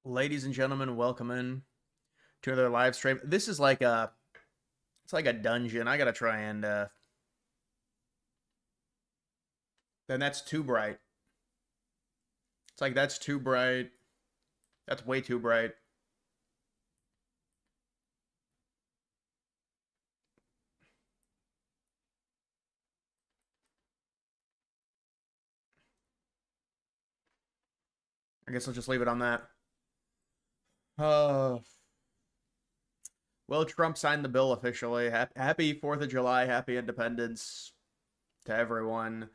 Ladies and gentlemen, welcome in to another live stream. This is like it's like a dungeon. I gotta try and then that's too bright. It's like that's too bright. That's way too bright. I guess I'll just leave it on that. Uh, well, Trump signed the bill officially. Happy 4th of July, happy Independence to everyone.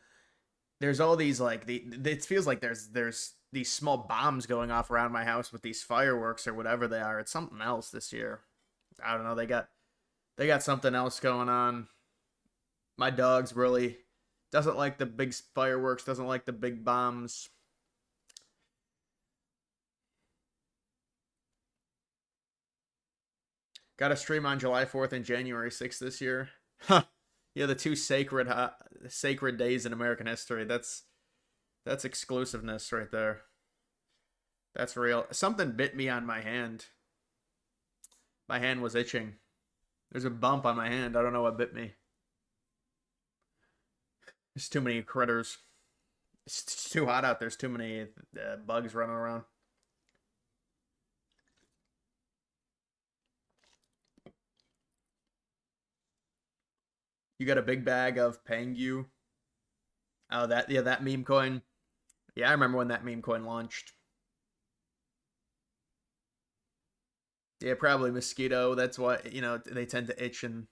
There's all these like it feels like there's these small bombs going off around my house with these fireworks or whatever they are. It's something else this year. I don't know. They got something else going on. My dog's really doesn't like the big fireworks, doesn't like the big bombs. Got a stream on July 4th and January 6th this year. Huh. Yeah, the two sacred days in American history. That's exclusiveness right there. That's real. Something bit me on my hand. My hand was itching. There's a bump on my hand. I don't know what bit me. There's too many critters. It's too hot out. There's too many bugs running around. You got a big bag of Pangu. Oh, that meme coin. Yeah, I remember when that meme coin launched. Yeah, probably mosquito. That's what, they tend to itch, and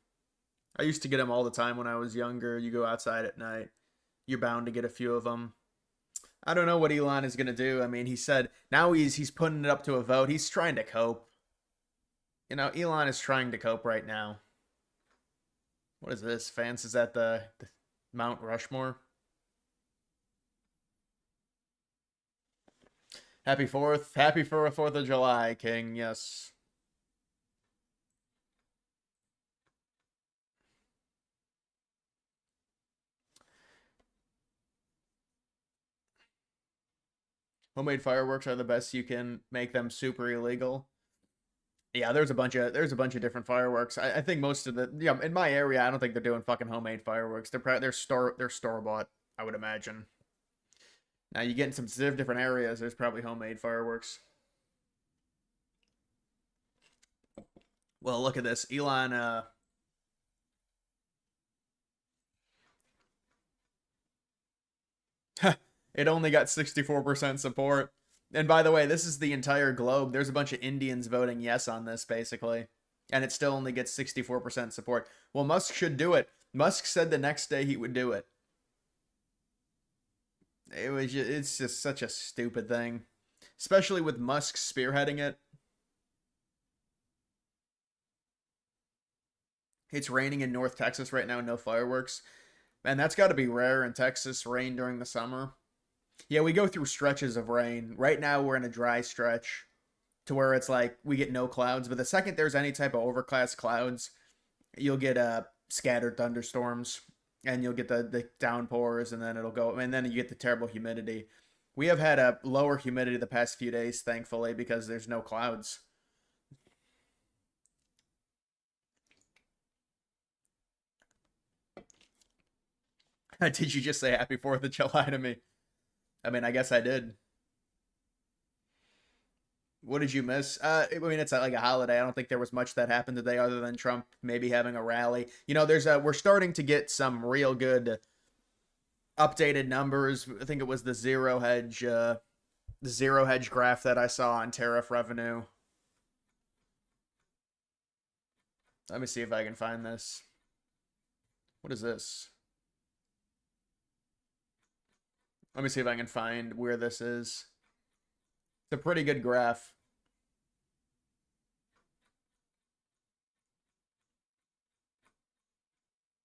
I used to get them all the time when I was younger. You go outside at night, you're bound to get a few of them. I don't know what Elon is going to do. I mean, he said now he's putting it up to a vote. He's trying to cope. Elon is trying to cope right now. What is this? Vance is at the Mount Rushmore. Happy 4th. Happy for a 4th of July, King. Yes. Homemade fireworks are the best. You can make them super illegal. Yeah, there's a bunch of different fireworks. I think most of the in my area, I don't think they're doing fucking homemade fireworks. They're store bought. I would imagine. Now you get in some different areas. There's probably homemade fireworks. Well, look at this, Elon. It only got 64% support. And by the way, this is the entire globe. There's a bunch of Indians voting yes on this, basically. And it still only gets 64% support. Well, Musk should do it. Musk said the next day he would do it. It's just such a stupid thing. Especially with Musk spearheading it. It's raining in North Texas right now, no fireworks. And that's got to be rare in Texas, rain during the summer. Yeah, we go through stretches of rain. Right now, we're in a dry stretch to where it's like we get no clouds. But the second there's any type of overcast clouds, you'll get scattered thunderstorms and you'll get the downpours, and then it'll go, and then you get the terrible humidity. We have had a lower humidity the past few days, thankfully, because there's no clouds. Did you just say Happy 4th of July to me? I mean, I guess I did. What did you miss? I mean, it's like a holiday. I don't think there was much that happened today other than Trump maybe having a rally. We're starting to get some real good updated numbers. I think it was the zero hedge graph that I saw on tariff revenue. Let me see if I can find this. What is this? Let me see if I can find where this is. It's a pretty good graph.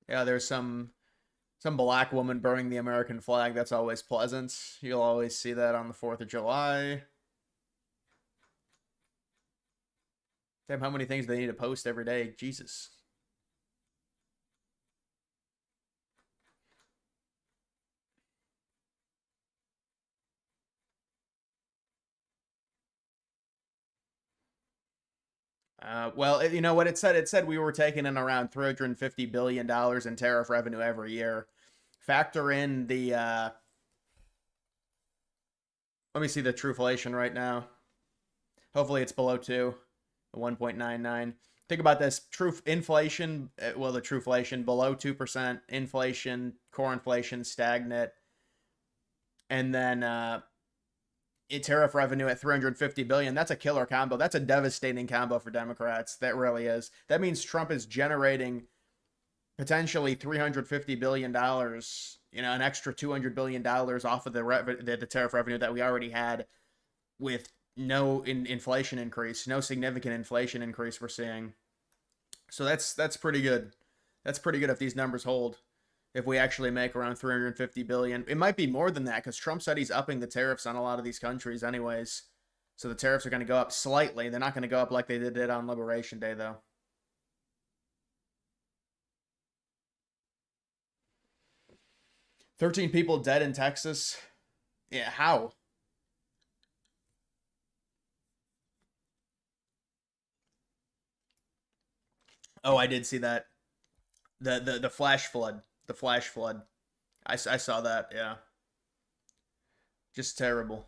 Yeah, there's some black woman burning the American flag. That's always pleasant. You'll always see that on the 4th of July. Damn, how many things do they need to post every day? Jesus. Well, you know what it said? It said we were taking in around $350 billion in tariff revenue every year. Factor in the let me see the trueflation right now. Hopefully it's below 2, 1.99. Think about this. True inflation, well, the trueflation below 2%, inflation, core inflation stagnant, and then tariff revenue at 350 billion. That's a killer combo. That's a devastating combo for Democrats. That really is. That means Trump is generating potentially $350 billion, an extra $200 billion off of the tariff revenue that we already had, with no inflation increase, no significant inflation increase we're seeing. So that's pretty good. That's pretty good if these numbers hold. If we actually make around 350 billion, it might be more than that because Trump said he's upping the tariffs on a lot of these countries, anyways. So the tariffs are going to go up slightly. They're not going to go up like they did on Liberation Day, though. 13 people dead in Texas. Yeah, how? Oh, I did see that. The flash flood. The flash flood. I saw that. Yeah, just terrible.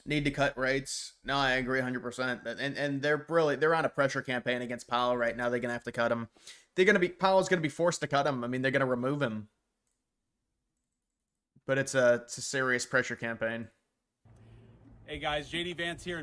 Need to cut rates. No, I agree 100%. And they're on a pressure campaign against Powell right now. They're gonna have to cut him. Powell's gonna be forced to cut him. I mean, they're gonna remove him. But it's a serious pressure campaign. Hey guys, JD Vance here.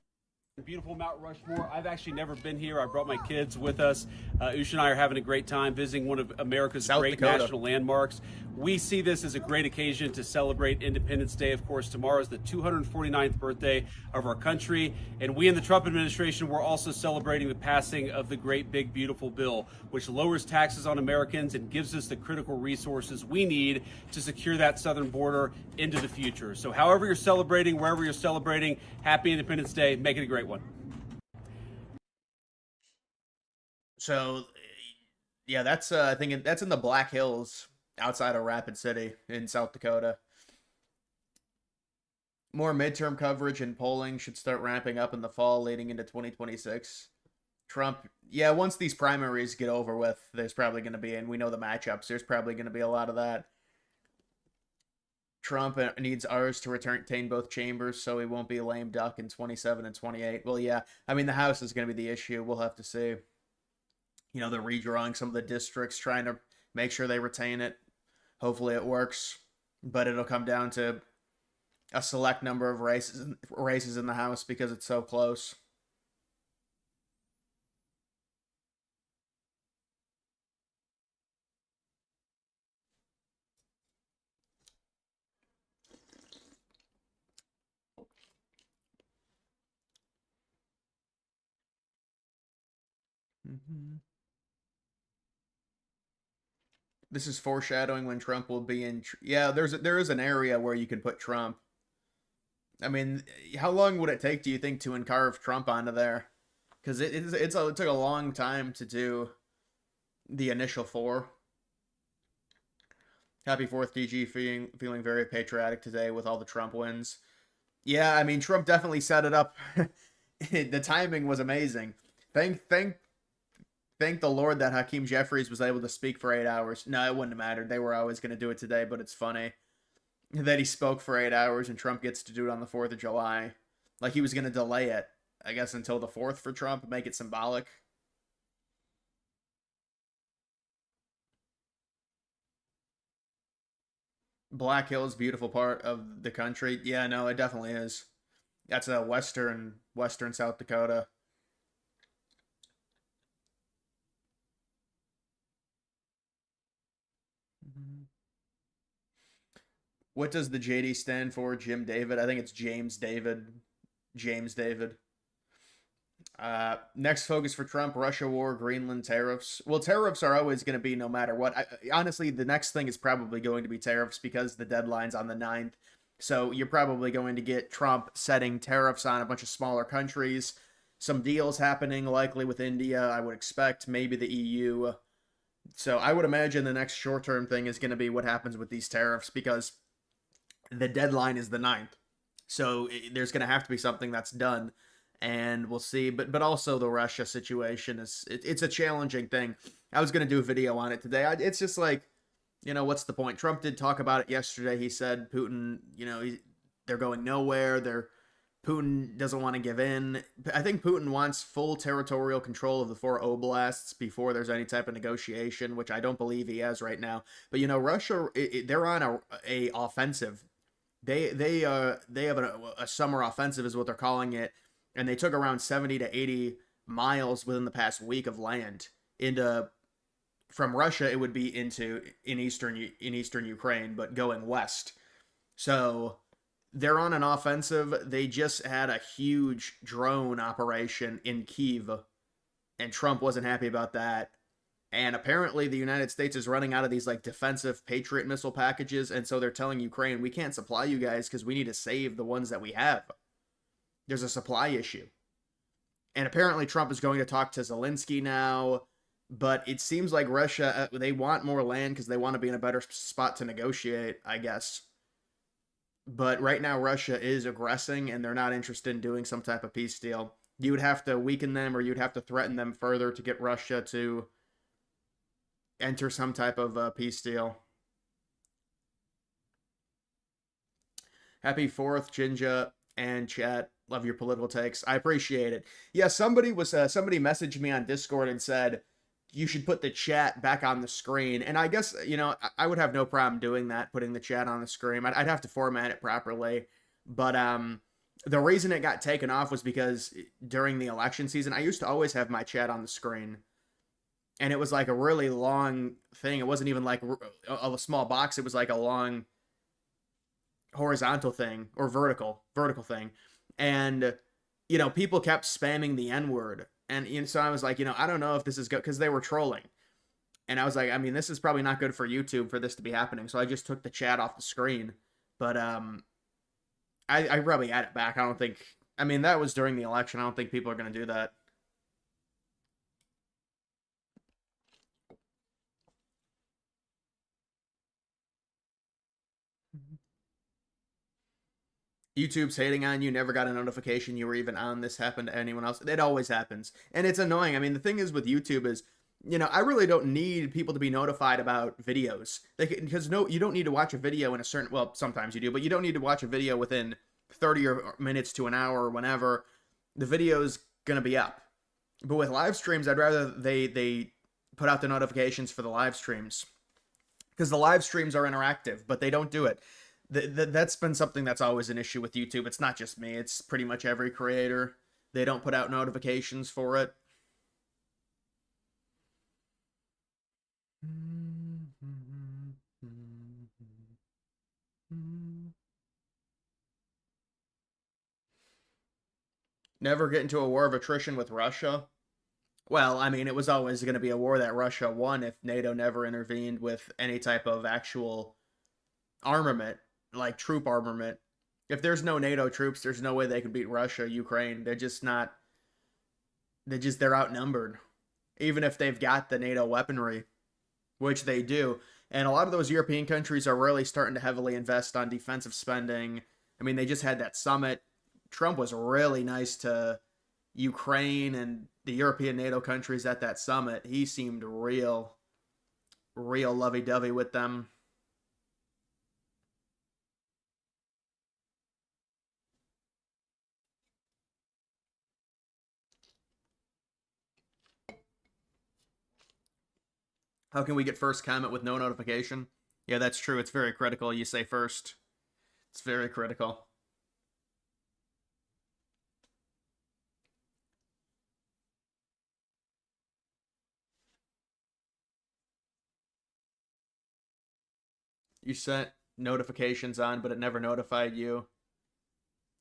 Beautiful Mount Rushmore. I've actually never been here. I brought my kids with us. Ush and I are having a great time visiting one of America's South great Dakota. national landmarks. We see this as a great occasion to celebrate Independence Day. Of course, tomorrow is the 249th birthday of our country. And we in the Trump administration, we're also celebrating the passing of the great big beautiful bill, which lowers taxes on Americans and gives us the critical resources we need to secure that southern border into the future. So however you're celebrating, wherever you're celebrating, happy Independence Day. Make it a great one. So, yeah, that's I think that's in the Black Hills outside of Rapid City in South Dakota. More midterm coverage and polling should start ramping up in the fall leading into 2026. Trump, yeah, once these primaries get over with, there's probably going to be, and we know the matchups, there's probably going to be a lot of that. Trump needs ours to retain both chambers so he won't be a lame duck in 27 and 28. Well, yeah, I mean, the House is going to be the issue. We'll have to see. They're redrawing some of the districts, trying to make sure they retain it. Hopefully it works, but it'll come down to a select number of races in the House because it's so close. Mm-hmm. This is foreshadowing when Trump will be in. Yeah, there is an area where you can put Trump. I mean, how long would it take, do you think, to encarve Trump onto there? Because it took a long time to do the initial four. Happy 4th, DG, feeling very patriotic today with all the Trump wins. Yeah, I mean, Trump definitely set it up. The timing was amazing. Thank the Lord that Hakeem Jeffries was able to speak for 8 hours. No, it wouldn't have mattered. They were always going to do it today, but it's funny that he spoke for 8 hours and Trump gets to do it on the 4th of July. Like he was going to delay it, I guess, until the 4th for Trump, make it symbolic. Black Hills, beautiful part of the country. Yeah, no, it definitely is. That's a western South Dakota. What does the JD stand for? Jim David? I think it's James David. James David. Next focus for Trump: Russia war, Greenland, tariffs. Well, tariffs are always going to be no matter what. Honestly, the next thing is probably going to be tariffs because the deadline's on the 9th. So you're probably going to get Trump setting tariffs on a bunch of smaller countries. Some deals happening, likely with India, I would expect, maybe the EU. So I would imagine the next short-term thing is going to be what happens with these tariffs because the deadline is the 9th. So there's going to have to be something that's done. and we'll see. But also the Russia situation it's a challenging thing. I was gonna do a video on it today. It's just like, what's the point? Trump did talk about it yesterday. He said Putin, they're going nowhere. Putin doesn't want to give in. I think Putin wants full territorial control of the 4 oblasts before there's any type of negotiation, which I don't believe he has right now. But Russia, they're on a offensive. They have a summer offensive is what they're calling it, and they took around 70 to 80 miles within the past week of land into from Russia. It would be in eastern Ukraine, but going west. So they're on an offensive. They just had a huge drone operation in Kyiv, and Trump wasn't happy about that. And apparently the United States is running out of these like defensive Patriot missile packages, and so they're telling Ukraine, we can't supply you guys because we need to save the ones that we have. There's a supply issue. And apparently Trump is going to talk to Zelensky now, but it seems like Russia, they want more land because they want to be in a better spot to negotiate, I guess. But right now Russia is aggressing, and they're not interested in doing some type of peace deal. You would have to weaken them, or you'd have to threaten them further to get Russia to enter some type of peace deal. Happy 4th, Jinja and chat. Love your political takes. I appreciate it. Yeah, somebody messaged me on Discord and said you should put the chat back on the screen. And I guess, I would have no problem doing that, putting the chat on the screen. I'd have to format it properly. But the reason it got taken off was because during the election season, I used to always have my chat on the screen. And it was like a really long thing. It wasn't even like a small box. It was like a long horizontal thing, or vertical thing. And, people kept spamming the N-word. And so I was like, I don't know if this is good, because they were trolling. And I was like, this is probably not good for YouTube for this to be happening. So I just took the chat off the screen. But I probably add it back. I don't think, that was during the election. I don't think people are going to do that. YouTube's hating on you, never got a notification you were even on. This happened to anyone else. It always happens. And it's annoying. The thing is with YouTube is, I really don't need people to be notified about videos. Because you don't need to watch a video in a certain, well, sometimes you do, but you don't need to watch a video within 30 minutes to an hour or whenever. The video's going to be up. But with live streams, I'd rather they put out the notifications for the live streams. Because the live streams are interactive, but they don't do it. That's been something that's always an issue with YouTube. It's not just me. It's pretty much every creator. They don't put out notifications for it. Never get into a war of attrition with Russia. Well, it was always going to be a war that Russia won if NATO never intervened with any type of actual armament. Like troop armament. If there's no NATO troops, there's no way they can beat Russia, Ukraine. They're outnumbered. Even if they've got the NATO weaponry, which they do. And a lot of those European countries are really starting to heavily invest on defensive spending. They just had that summit. Trump was really nice to Ukraine and the European NATO countries at that summit. He seemed real lovey-dovey with them. How can we get first comment with no notification? Yeah, that's true. It's very critical. You say first. It's very critical. You sent notifications on, but it never notified you.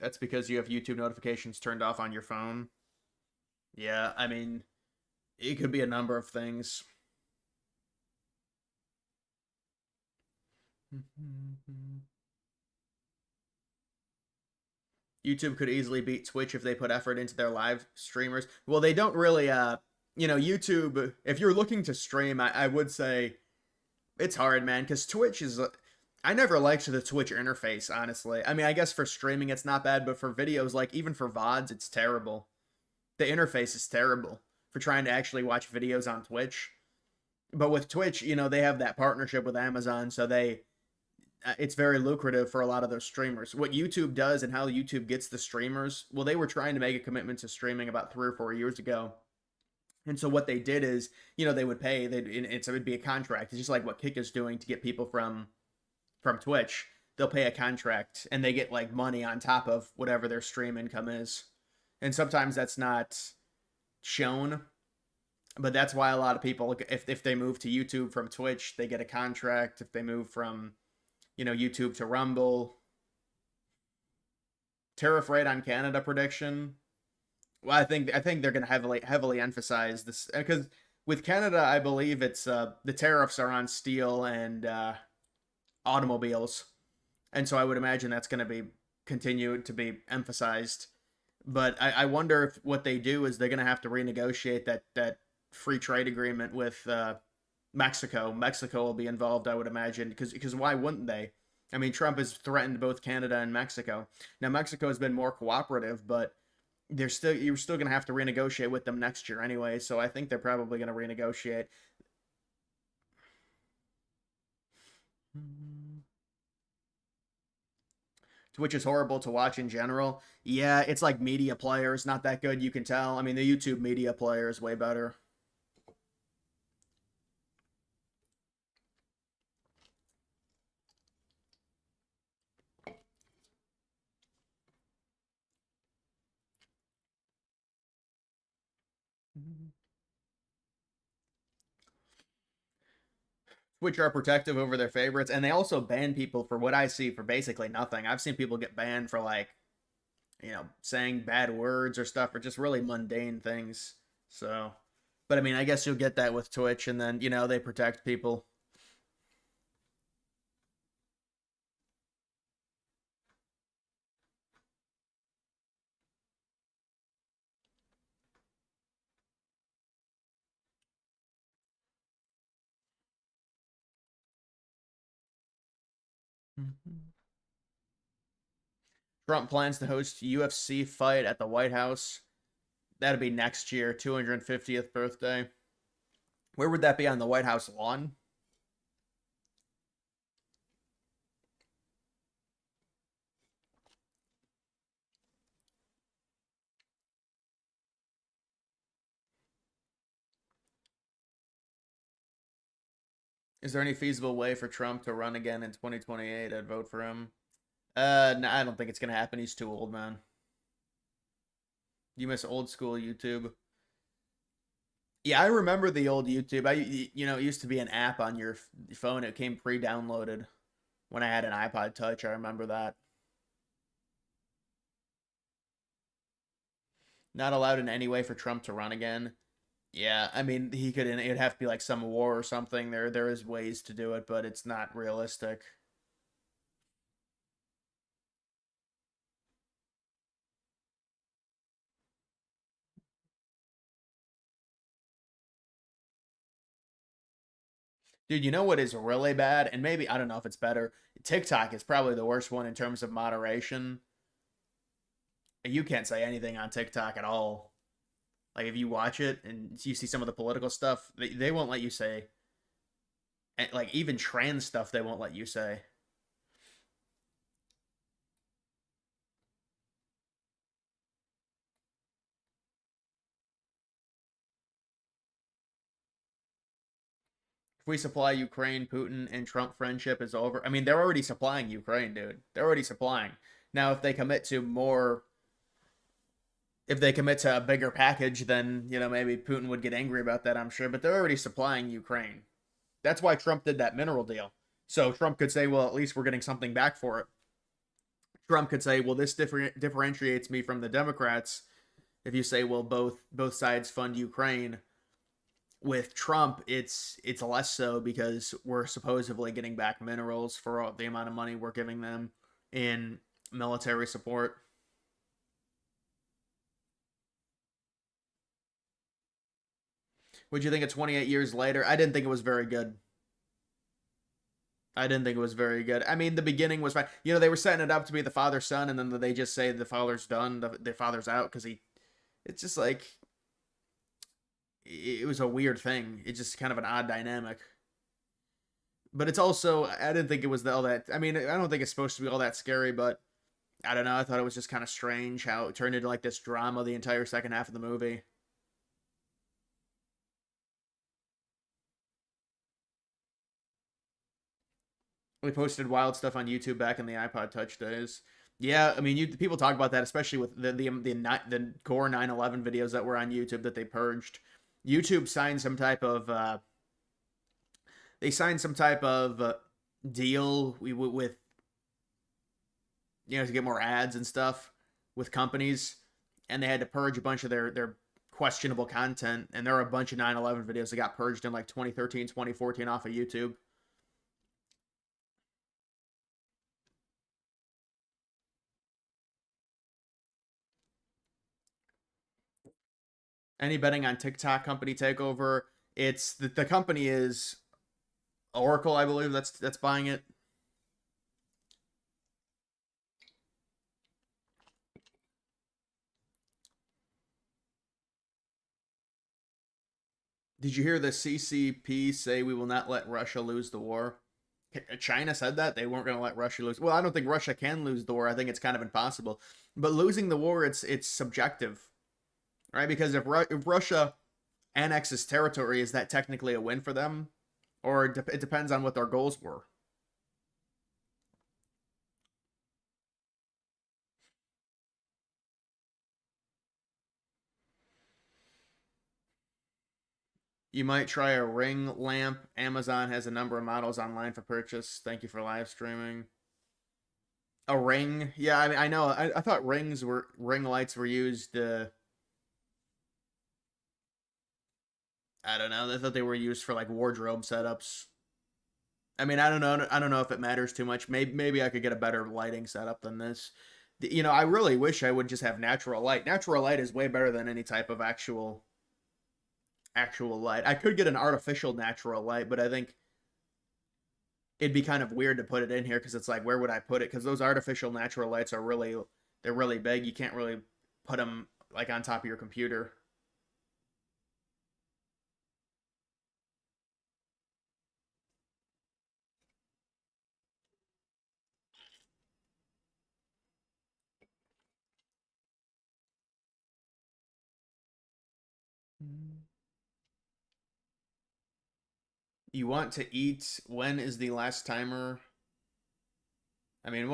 That's because you have YouTube notifications turned off on your phone. Yeah, it could be a number of things. YouTube could easily beat Twitch if they put effort into their live streamers. Well, they don't really, YouTube, if you're looking to stream, I would say it's hard, man, because Twitch is, I never liked the Twitch interface, honestly. I mean, I guess for streaming it's not bad, but for videos, like even for VODs, it's terrible. The interface is terrible for trying to actually watch videos on Twitch. But with Twitch, they have that partnership with Amazon, so it's very lucrative for a lot of those streamers. What YouTube does and how YouTube gets the streamers, well, they were trying to make a commitment to streaming about 3 or 4 years ago. And so what they did is, they would pay. It would be a contract. It's just like what Kick is doing to get people from Twitch. They'll pay a contract and they get like money on top of whatever their stream income is. And sometimes that's not shown, but that's why a lot of people, if they move to YouTube from Twitch, they get a contract. If they move from YouTube to Rumble. Tariff rate on Canada prediction. Well, I think they're going to heavily emphasize this because with Canada, I believe it's the tariffs are on steel and automobiles, and so I would imagine that's going to be continued to be emphasized. But I wonder if what they do is they're going to have to renegotiate that free trade agreement with Mexico. Mexico will be involved, I would imagine, because why wouldn't they? I mean, Trump has threatened both Canada and Mexico. Now, Mexico has been more cooperative, but you're still going to have to renegotiate with them next year anyway. So I think they're probably going to renegotiate. Twitch is horrible to watch in general. Yeah, it's like media players, not that good. You can tell. I mean, the YouTube media player is way better. Twitch are protective over their favorites, and they also ban people for what I see for basically nothing. I've seen people get banned for like, saying bad words or stuff, or just really mundane things. So, but I mean, I guess you'll get that with Twitch, and then they protect people. Trump plans to host UFC fight at the White House. That'll be next year, 250th birthday. Where would that be, on the White House lawn? Is there any feasible way for Trump to run again in 2028? I'd vote for him. No, I don't think it's gonna happen. He's too old, man. You miss old school YouTube. Yeah, I remember the old YouTube. It used to be an app on your phone. It came pre-downloaded when I had an iPod Touch. I remember that. Not allowed in any way for Trump to run again. Yeah, I mean, he could. It'd have to be like some war or something. There is ways to do it, but it's not realistic. Dude, you know what is really bad? And maybe, I don't know if it's better. TikTok is probably the worst one in terms of moderation. You can't say anything on TikTok at all. Like, if you watch it and you see some of the political stuff, they won't let you say. And, like, even trans stuff, they won't let you say. If we supply Ukraine, Putin and Trump friendship is over. I mean, they're already supplying Ukraine, dude. They're already supplying. Now, if they commit to a bigger package, then maybe Putin would get angry about that, I'm sure. But they're already supplying Ukraine. That's why Trump did that mineral deal. So Trump could say, well, at least we're getting something back for it. Trump could say, well, this differentiates me from the Democrats. If you say, well, both sides fund Ukraine, with Trump, it's less so because we're supposedly getting back minerals for all the amount of money we're giving them in military support. Would you think of 28 years later? I didn't think it was very good. I didn't think it was very good. I mean, the beginning was fine. You know, they were setting it up to be the father son, and then they just say the father's done, the father's out because he. It's just like it was a weird thing. It's just kind of an odd dynamic. But it's also I didn't think it was all that. I mean, I don't think it's supposed to be all that scary, but I don't know. I thought it was just kind of strange how it turned into like this drama the entire second half of the movie. We posted wild stuff on YouTube back in the iPod Touch days. Yeah, I mean, people talk about that, especially with the core 9/11 videos that were on YouTube that they purged. YouTube signed some type of they signed some type of deal with to get more ads and stuff with companies, and they had to purge a bunch of their questionable content, and there are a bunch of 9/11 videos that got purged in like 2013, 2014 off of YouTube. Any betting on TikTok company takeover? It's the company is Oracle, I believe. That's buying it. Did you hear the CCP say we will not let Russia lose the war? China said that they weren't going to let Russia lose. Well, I don't think Russia can lose the war. I think it's kind of impossible. But losing the war, it's subjective, right? Because if Russia annexes territory, is that technically a win for them, or it depends on what their goals were? You might try a ring lamp. Amazon has a number of models online for purchase. Thank you for live streaming. A ring? Yeah, I mean, I know. I thought ring lights were used. I don't know. I thought they were used for like wardrobe setups. I mean, I don't know. I don't know if it matters too much. Maybe I could get a better lighting setup than this. I really wish I would just have natural light. Natural light is way better than any type of actual light. I could get an artificial natural light, but I think it'd be kind of weird to put it in here because it's like, where would I put it? Because those artificial natural lights they're really big. You can't really put them like on top of your computer. You want to eat? When is the last timer? I mean,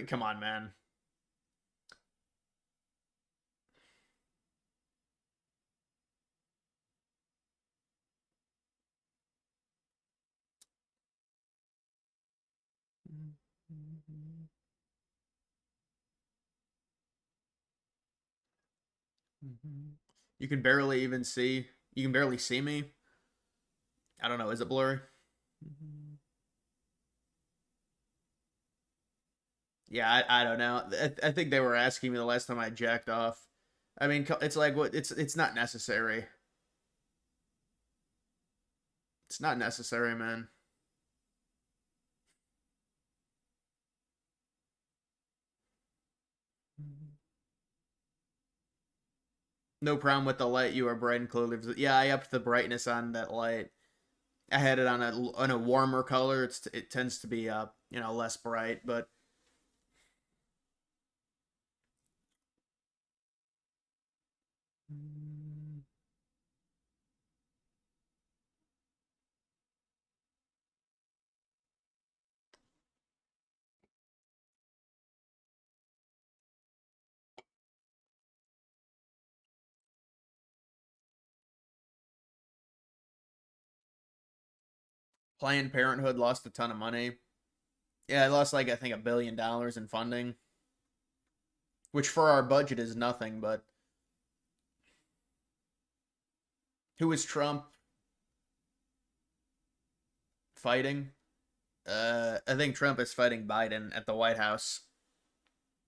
come on, man. You can barely even see. You can barely see me. I don't know. Is it blurry? Yeah, I don't know. I think they were asking me the last time I jacked off. I mean, it's like what? It's not necessary. It's not necessary, man. No problem with the light. You are bright and clearly. Yeah, I upped the brightness on that light. I had it on a warmer color. It tends to be less bright, but Planned Parenthood lost a ton of money. Yeah, it lost like I think $1 billion in funding, which for our budget is nothing. But who is Trump fighting? I think Trump is fighting Biden at the White House.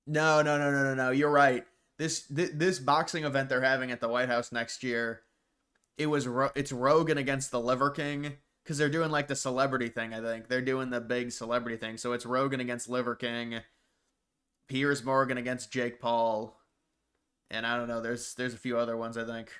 No, no, no, no, no, no. You're right. This boxing event they're having at the White House next year. It's Rogan against the Liver King. because they're doing like the celebrity thing. I think they're doing the big celebrity thing. So it's Rogan against Liver King, Piers Morgan against Jake Paul, and I don't know. There's a few other ones I think.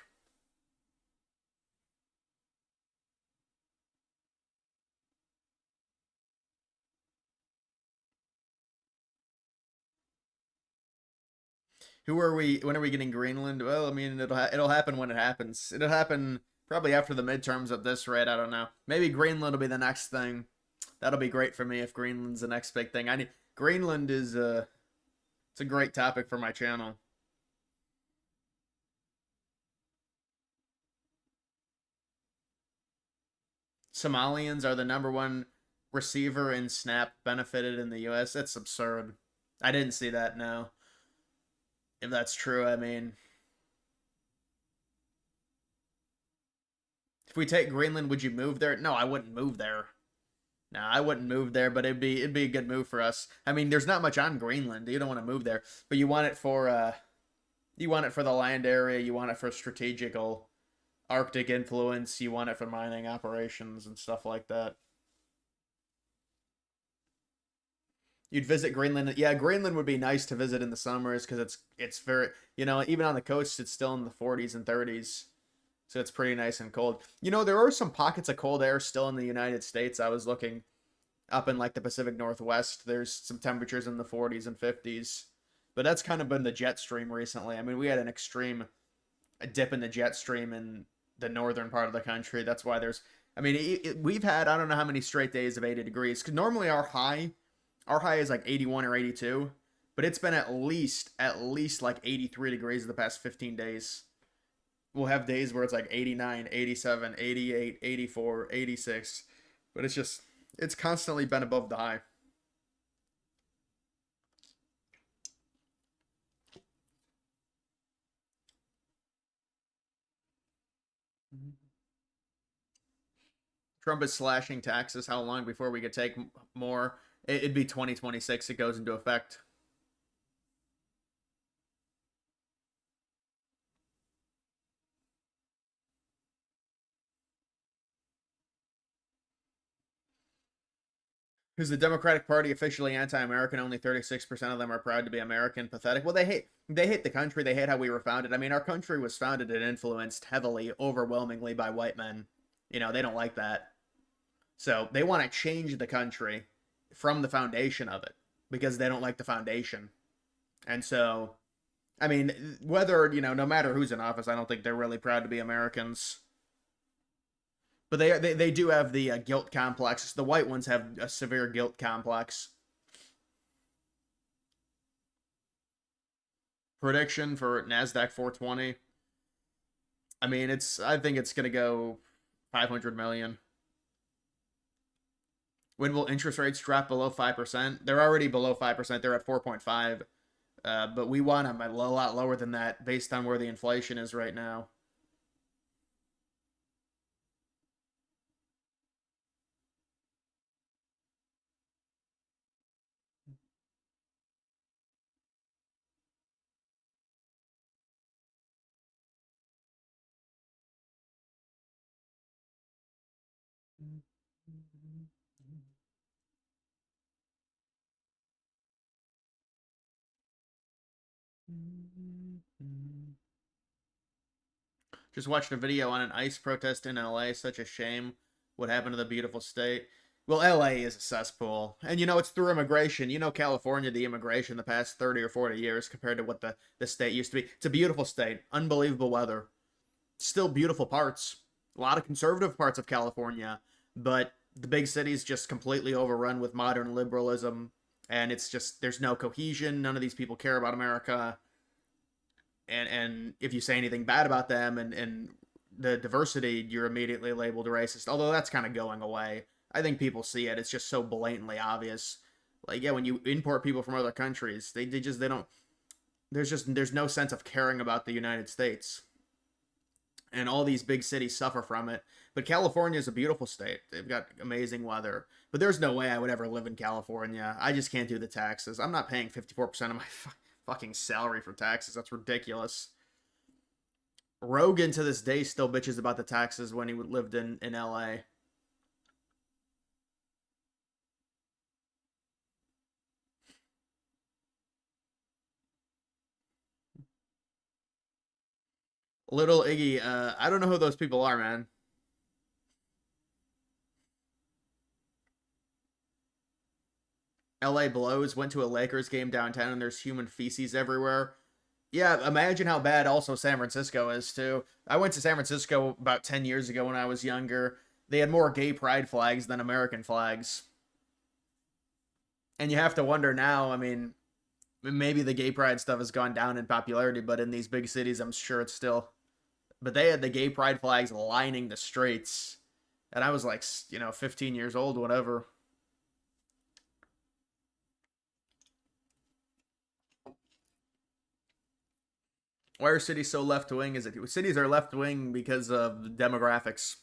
Who are we? When are we getting Greenland? Well, I mean, it'll happen when it happens. It'll happen probably after the midterms at this rate. I don't know. Maybe Greenland will be the next thing. That'll be great for me if Greenland's the next big thing. I need Greenland is it's a great topic for my channel. Somalians are the number one receiver in Snap benefited in the U.S. That's absurd. I didn't see that. No, if that's true, I mean, if we take Greenland, would you move there? No, I wouldn't move there. No, I wouldn't move there, but it'd be a good move for us. I mean, there's not much on Greenland. You don't want to move there, but you want it for the land area. You want it for strategical Arctic influence. You want it for mining operations and stuff like that. You'd visit Greenland. Yeah, Greenland would be nice to visit in the summers because it's very, even on the coast it's still in the 40s and 30s. So it's pretty nice and cold. There are some pockets of cold air still in the United States. I was looking up in like the Pacific Northwest. There's some temperatures in the 40s and 50s. But that's kind of been the jet stream recently. I mean, we had an extreme a dip in the jet stream in the northern part of the country. That's why I mean, we've had I don't know how many straight days of 80 degrees. Cuz normally our high is like 81 or 82, but it's been at least like 83 degrees in the past 15 days. We'll have days where it's like 89, 87, 88, 84, 86, but it's constantly been above the high. Trump is slashing taxes. How long before we could take more? It'd be 2026 it goes into effect. Who's the Democratic Party officially anti-American? Only 36% of them are proud to be American. Pathetic. Well, they hate the country. They hate how we were founded. I mean, our country was founded and influenced heavily, overwhelmingly by white men. They don't like that. So they want to change the country from the foundation of it because they don't like the foundation. And so, I mean, whether, no matter who's in office, I don't think they're really proud to be Americans. But they do have the guilt complex. The white ones have a severe guilt complex. Prediction for Nasdaq 420. I mean, I think it's gonna go 500 million. When will interest rates drop below 5%? They're already below 5%. They're at 4.5. But we want them a lot lower than that based on where the inflation is right now. Just watched a video on an ICE protest in LA. Such a shame what happened to the beautiful state. Well, LA is a cesspool. And it's through immigration. California, the immigration the past 30 or 40 years compared to what the state used to be. It's a beautiful state. Unbelievable weather. Still beautiful parts. A lot of conservative parts of California. But the big cities just completely overrun with modern liberalism. And it's just, there's no cohesion. None of these people care about America. And if you say anything bad about them and the diversity, you're immediately labeled racist. Although that's kind of going away. I think people see it. It's just so blatantly obvious. Like, yeah, when you import people from other countries, they don't. There's no sense of caring about the United States. And all these big cities suffer from it. But California is a beautiful state. They've got amazing weather. But there's no way I would ever live in California. I just can't do the taxes. I'm not paying 54% of my fucking salary for taxes. That's ridiculous. Rogan to this day still bitches about the taxes when he lived in LA. Little Iggy, I don't know who those people are, man. LA blows, went to a Lakers game downtown and there's human feces everywhere. Yeah, imagine how bad also San Francisco is, too. I went to San Francisco about 10 years ago when I was younger. They had more gay pride flags than American flags. And you have to wonder now, I mean, maybe the gay pride stuff has gone down in popularity, but in these big cities, I'm sure it's still. But they had the gay pride flags lining the streets. And I was like, 15 years old, whatever. Why are cities so left wing? Is it cities are left wing because of the demographics?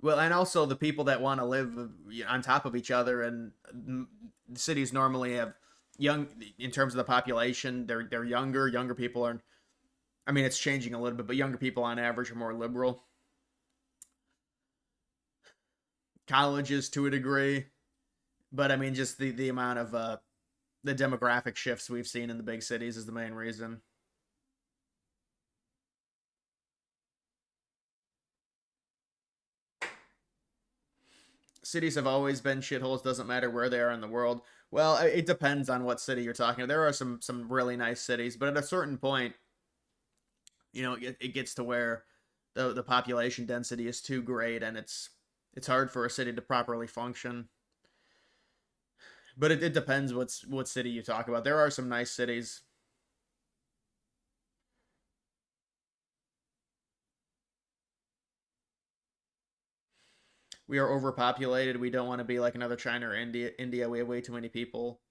Well, and also the people that want to live on top of each other, and cities normally have young in terms of the population. They're younger. Younger people are. I mean, it's changing a little bit, but younger people on average are more liberal. Colleges to a degree, but I mean, just the amount of the demographic shifts we've seen in the big cities is the main reason. Cities have always been shitholes. Doesn't matter where they are in the world. Well, it depends on what city you're talking about. There are some really nice cities, but at a certain point, it gets to where the population density is too great, and it's hard for a city to properly function. But it depends what city you talk about. There are some nice cities. We are overpopulated. We don't want to be like another China or India. We have way too many people.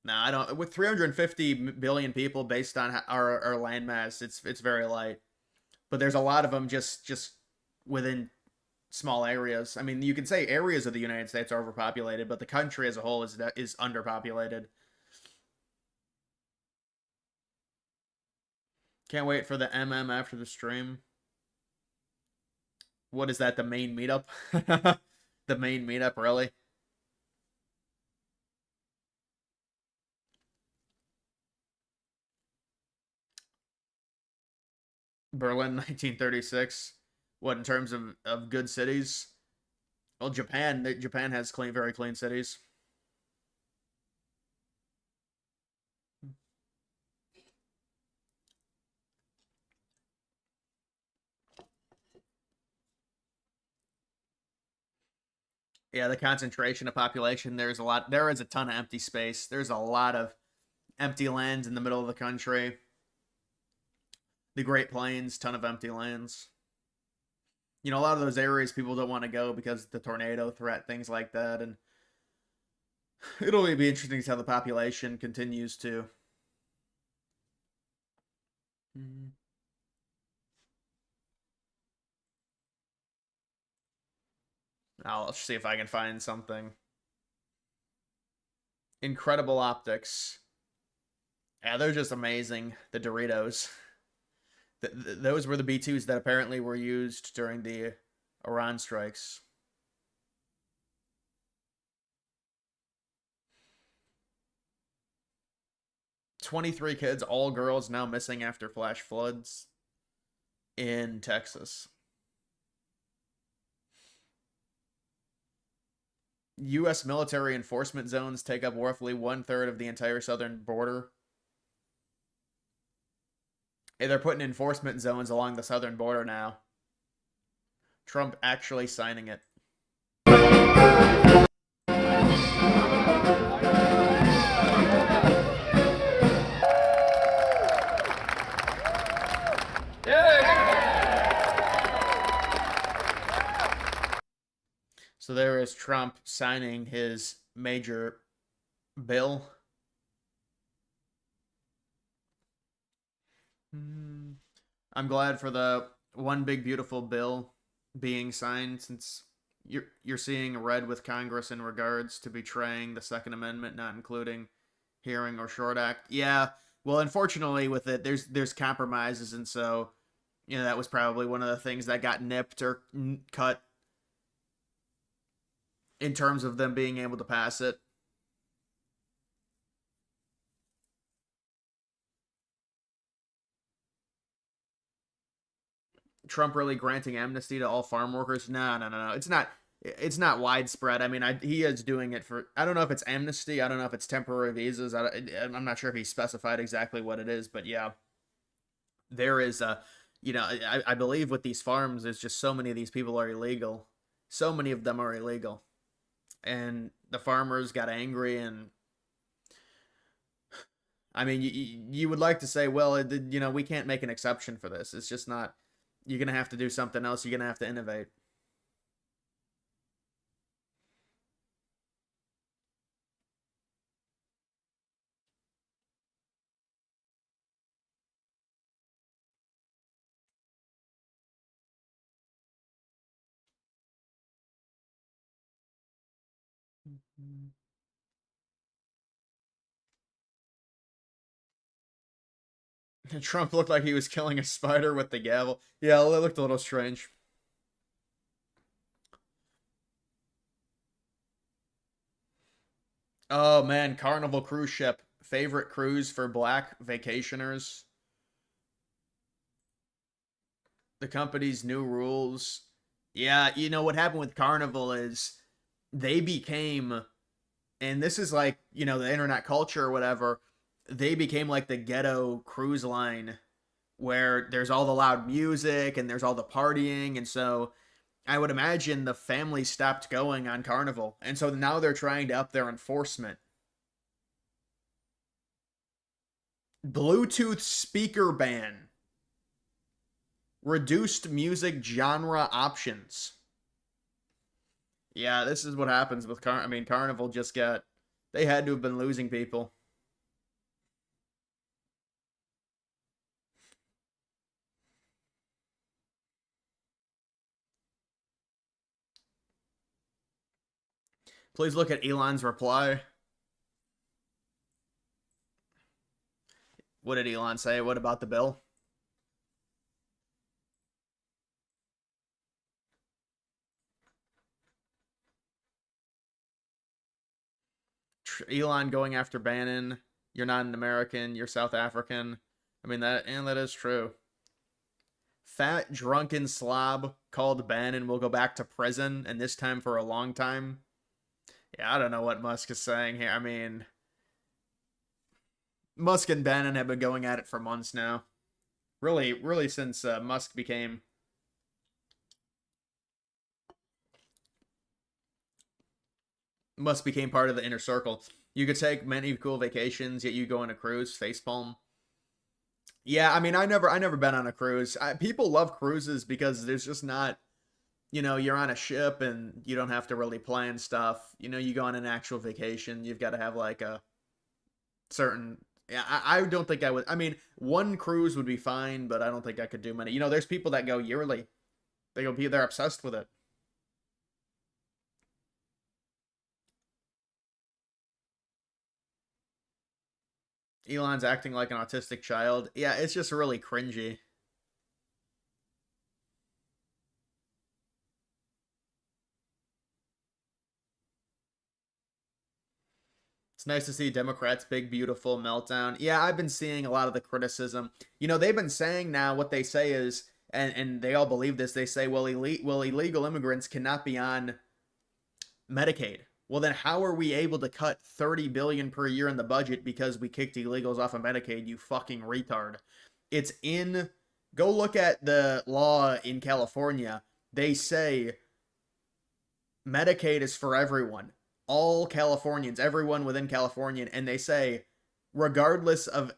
No, I don't. With 350 billion people based on our land mass, it's very light. But there's a lot of them just within small areas. I mean, you can say areas of the United States are overpopulated, but the country as a whole is underpopulated. Can't wait for the after the stream. What is that? The main meetup? The main meetup, really? Berlin, 1936. What in terms of good cities? Well, Japan has very clean cities. Yeah, the concentration of population. There's a lot. There is a ton of empty space. There's a lot of empty lands in the middle of the country. The Great Plains, ton of empty lands. A lot of those areas people don't want to go because the tornado threat, things like that, and it'll be interesting to see how the population continues to. I'll see if I can find something. Incredible optics. Yeah, they're just amazing. The Doritos. Those were the B2s that apparently were used during the Iran strikes. "23 kids, all girls, now missing after flash floods in Texas." U.S. military enforcement zones take up roughly 1/3 of the entire southern border. Hey, they're putting enforcement zones along the southern border now. Trump actually signing it. So there is Trump signing his major bill. I'm glad for the one big beautiful bill being signed, since you're seeing red with Congress in regards to betraying the Second Amendment, not including hearing or short act. Yeah, well, unfortunately, with it, there's compromises, and so that was probably one of the things that got nipped or cut in terms of them being able to pass it. Trump really granting amnesty to all farm workers? No, no, no, no. It's not. It's not widespread. I mean, he is doing it for. I don't know if it's amnesty. I don't know if it's temporary visas. I'm not sure if he specified exactly what it is, but yeah, there is a. I believe with these farms, there's just so many of these people are illegal. So many of them are illegal, and the farmers got angry. And I mean, you would like to say, well, we can't make an exception for this. It's just not. You're gonna have to do something else. You're gonna have to innovate. Trump looked like he was killing a spider with the gavel. Yeah, it looked a little strange. Oh man, Carnival cruise ship. Favorite cruise for black vacationers. The company's new rules. Yeah, what happened with Carnival is they became, and this is like, the internet culture or whatever, they became like the ghetto cruise line where there's all the loud music and there's all the partying. And so I would imagine the family stopped going on Carnival. And so now they're trying to up their enforcement. Bluetooth speaker ban. Reduced music genre options. Yeah, this is what happens with Carnival just got. They had to have been losing people. Please look at Elon's reply. What did Elon say? What about the bill? Elon going after Bannon. You're not an American. You're South African. I mean that is true. Fat drunken slob called Bannon will go back to prison, and this time for a long time. Yeah, I don't know what Musk is saying here. I mean, Musk and Bannon have been going at it for months now. Really, really since Musk became part of the inner circle. You could take many cool vacations, yet you go on a cruise, facepalm. Yeah, I mean, I never been on a cruise. People love cruises because there's just not, you're on a ship and you don't have to really plan stuff. You go on an actual vacation, you've got to have like a certain. Yeah, I don't think I would. I mean, one cruise would be fine, but I don't think I could do many. There's people that go yearly. They're obsessed with it. Elon's acting like an autistic child. Yeah, it's just really cringy. It's nice to see Democrats' big, beautiful meltdown. Yeah, I've been seeing a lot of the criticism. They've been saying now what they say is, and they all believe this, they say, well, illegal immigrants cannot be on Medicaid. Well, then how are we able to cut $30 billion per year in the budget because we kicked illegals off of Medicaid, you fucking retard? It's in. Go look at the law in California. They say Medicaid is for everyone. All Californians, everyone within California, and they say regardless of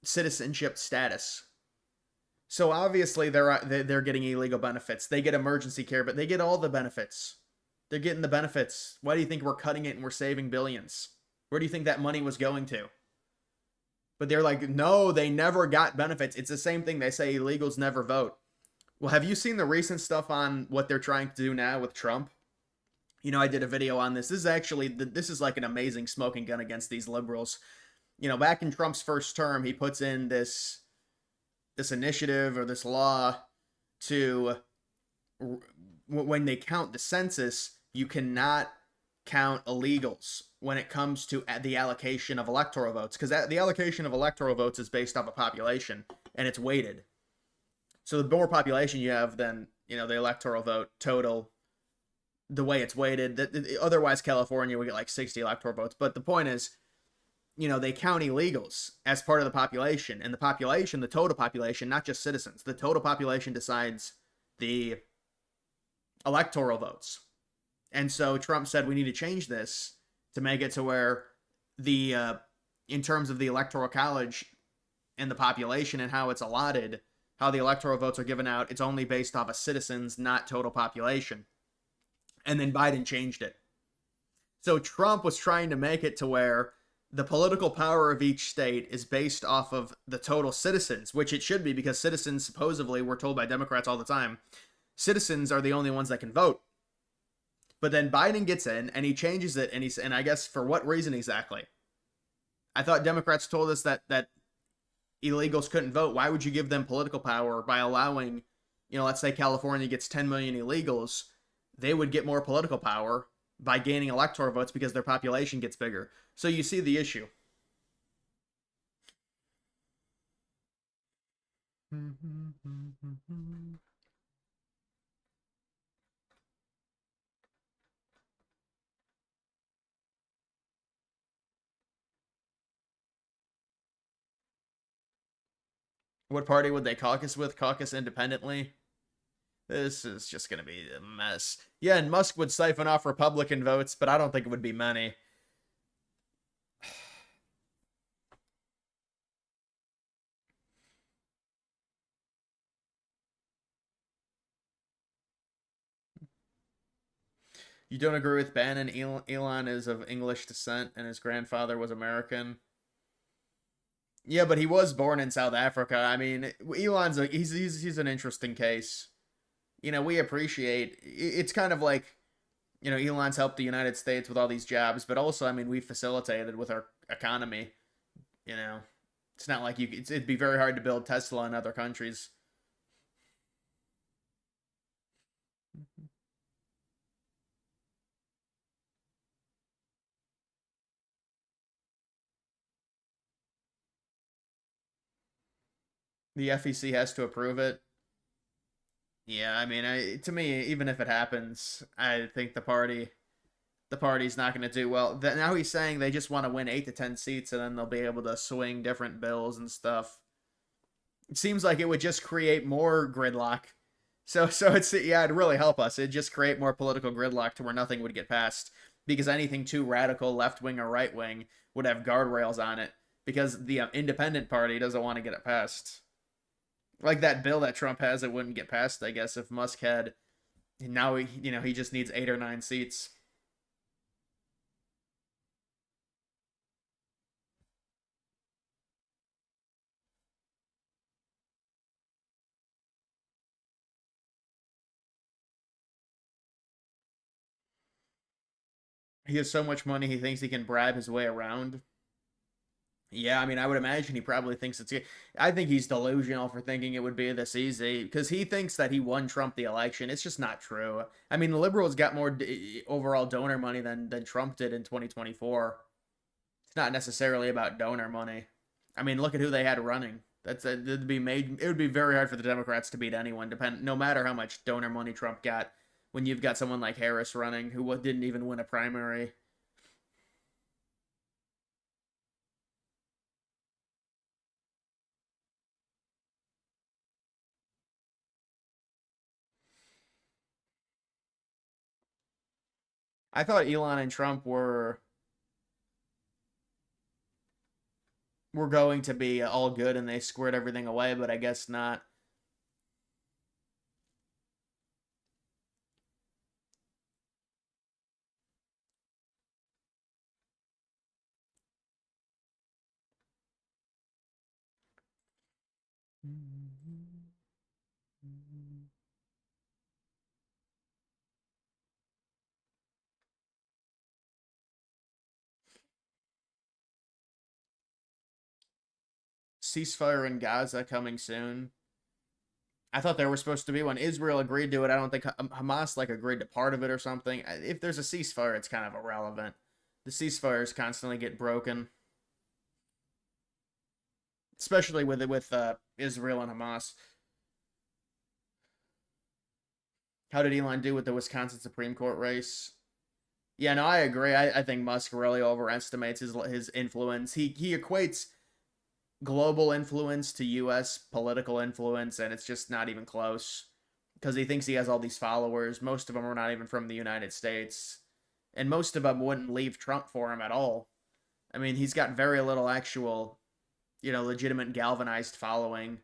citizenship status. So obviously they're getting illegal benefits. They get emergency care, but they get all the benefits. They're getting the benefits. Why do you think we're cutting it and we're saving billions? Where do you think that money was going to? But they're like, no, they never got benefits. It's the same thing. They say illegals never vote. Well, have you seen the recent stuff on what they're trying to do now with Trump? I did a video on this. This is like an amazing smoking gun against these liberals. Back in Trump's first term, he puts in this initiative or this law to, when they count the census, you cannot count illegals when it comes to the allocation of electoral votes, because the allocation of electoral votes is based off a population and it's weighted. So the more population you have, then the electoral vote total, the way it's weighted. That otherwise California would get like 60 electoral votes. But the point is, they count illegals as part of the population, and the population, the total population, not just citizens, the total population decides the electoral votes. And so Trump said we need to change this to make it to where in terms of the electoral college and the population and how it's allotted, how the electoral votes are given out, it's only based off of citizens, not total population. And then Biden changed it. So Trump was trying to make it to where the political power of each state is based off of the total citizens, which it should be, because citizens, supposedly, we're told by Democrats all the time, citizens are the only ones that can vote. But then Biden gets in and he changes it, and I guess for what reason exactly? I thought Democrats told us that illegals couldn't vote. Why would you give them political power by allowing, let's say California gets 10 million illegals, they would get more political power by gaining electoral votes because their population gets bigger. So you see the issue. What party would they caucus with? Caucus independently? This is just going to be a mess. Yeah, and Musk would siphon off Republican votes, but I don't think it would be many. You don't agree with Bannon? Elon is of English descent and his grandfather was American. Yeah, but he was born in South Africa. I mean, he's an interesting case. We appreciate it's kind of like, Elon's helped the United States with all these jobs, but also, I mean, we've facilitated with our economy. You know, it's not like it'd be very hard to build Tesla in other countries. The FEC has to approve it. Yeah, I mean, to me, even if it happens, I think the party's not going to do well. Now he's saying they just want to win 8 to 10 seats, and then they'll be able to swing different bills and stuff. It seems like it would just create more gridlock. So it'd really help us. It'd just create more political gridlock to where nothing would get passed, because anything too radical, left wing or right wing, would have guardrails on it, because the independent party doesn't want to get it passed. Like that bill that Trump has, it wouldn't get passed, I guess, if Musk had. Now he just needs 8 or 9 seats. He has so much money, he thinks he can bribe his way around. Yeah, I mean, I would imagine he probably thinks it's. I think he's delusional for thinking it would be this easy, because he thinks that he won Trump the election. It's just not true. I mean, the liberals got more overall donor money than Trump did in 2024. It's not necessarily about donor money. I mean, look at who they had running. It'd be made. It would be very hard for the Democrats to beat anyone, no matter how much donor money Trump got. When you've got someone like Harris running, who didn't even win a primary. I thought Elon and Trump were going to be all good, and they squared everything away, but I guess not. Ceasefire in Gaza coming soon. I thought there was supposed to be one. Israel agreed to it. I don't think Hamas agreed to part of it or something. If there's a ceasefire, it's kind of irrelevant. The ceasefires constantly get broken, especially with Israel and Hamas. How did Elon do with the Wisconsin Supreme Court race? Yeah, no, I agree. I think Musk really overestimates his influence. He equates global influence to U.S. political influence, and it's just not even close. Because he thinks he has all these followers. Most of them are not even from the United States, and most of them wouldn't leave Trump for him at all. I mean, he's got very little actual, legitimate galvanized following.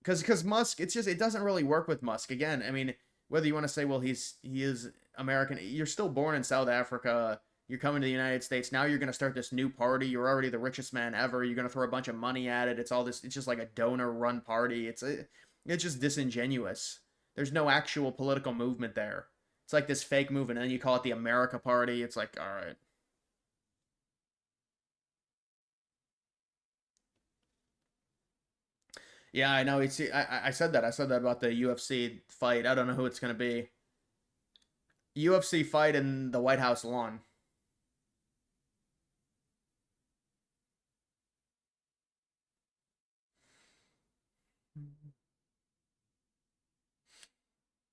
Because Musk, it doesn't really work with Musk. Again, I mean, whether you want to say, well, he is American, you're still born in South Africa. You're coming to the United States. Now you're going to start this new party. You're already the richest man ever. You're going to throw a bunch of money at it. It's all this. It's just like a donor-run party. It's just disingenuous. There's no actual political movement there. It's like this fake movement, and then you call it the America Party. It's like, all right. Yeah, I know. I said that. I said that about the UFC fight. I don't know who it's going to be. UFC fight in the White House lawn.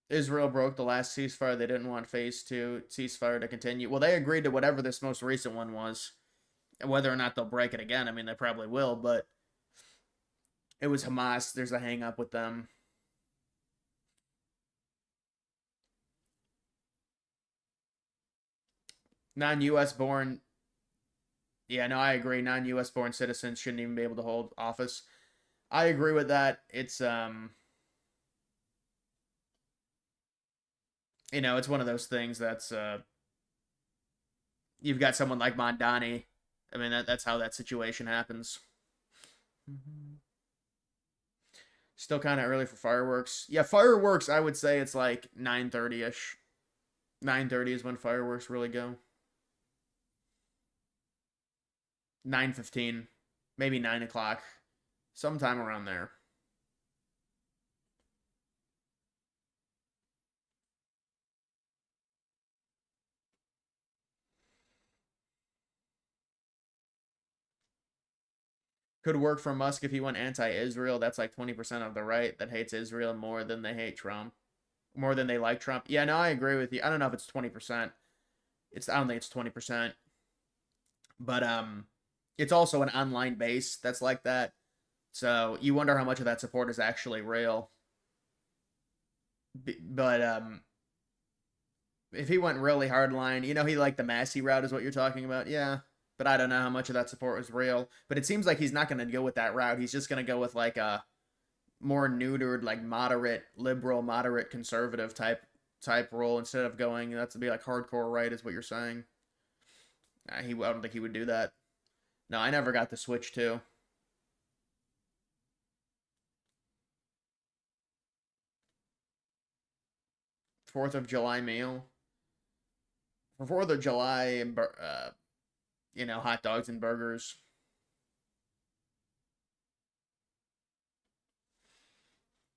Israel broke the last ceasefire. They didn't want phase two ceasefire to continue. Well, they agreed to whatever this most recent one was. Whether or not they'll break it again, I mean, they probably will, but it was Hamas. There's a hang up with them. Non-US born. Yeah, no, I agree. Non-US born citizens shouldn't even be able to hold office. I agree with that. It's one of those things that's you've got someone like Mondani. I mean, that's how that situation happens. Still kind of early for fireworks. Yeah, fireworks, I would say it's like 9:30ish. 9:30 is when fireworks really go. 9:15, maybe 9 o'clock, sometime around there. Could work for Musk if he went anti-Israel. That's like 20% of the right that hates Israel more than they hate Trump, more than they like Trump. Yeah, no, I agree with you. I don't know if it's 20%. I don't think it's 20%, but it's also an online base that's like that. So you wonder how much of that support is actually real. But if he went really hardline, he liked the Massey route is what you're talking about. Yeah, but I don't know how much of that support was real. But it seems like he's not going to go with that route. He's just going to go with like a more neutered, like moderate liberal, moderate conservative type role instead of going. That's to be like hardcore right, is what you're saying. I don't think he would do that. No, I never got the switch to. 4th of July meal. For 4th of July, hot dogs and burgers.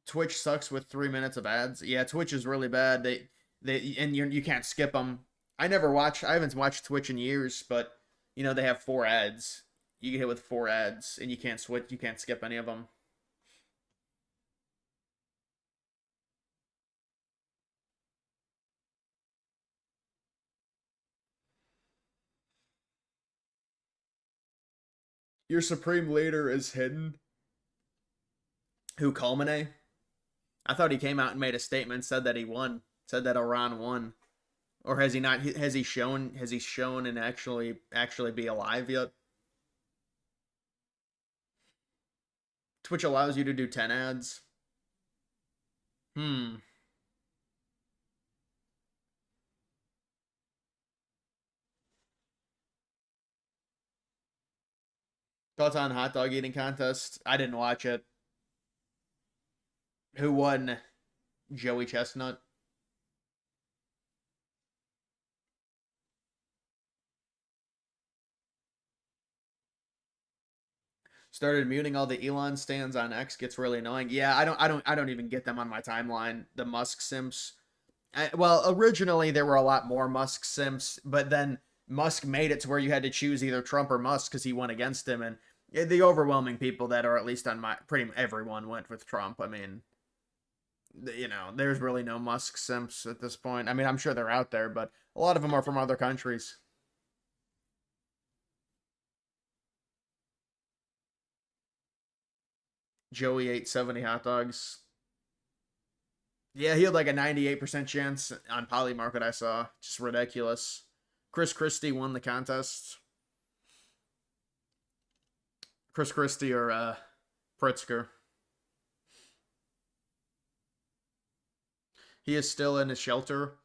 Twitch sucks with 3 minutes of ads. Yeah, Twitch is really bad. And you can't skip them. I haven't watched Twitch in years, but they have 4 ads. You get hit with 4 ads, and you can't switch. You can't skip any of them. Your supreme leader is hidden. Who, Culminate? I thought he came out and made a statement, said that he won, said that Iran won, or has he not? Has he shown? Has he shown and actually be alive yet? Twitch allows you to do 10 ads. Hmm. Thoughts on hot dog eating contest? I didn't watch it. Who won? Joey Chestnut. Started muting all the Elon stands on X. Gets really annoying. Yeah, I don't even get them on my timeline. The Musk simps. Well, originally there were a lot more Musk simps, but then Musk made it to where you had to choose either Trump or Musk because he went against him, and the overwhelming people that are at least on my pretty everyone went with Trump. I mean, There's really no Musk simps at this point. I mean, I'm sure they're out there, but a lot of them are from other countries. Joey ate 70 hot dogs. Yeah, he had like a 98% chance on Polymarket, I saw. Just ridiculous. Chris Christie won the contest. Chris Christie or Pritzker. He is still in his shelter.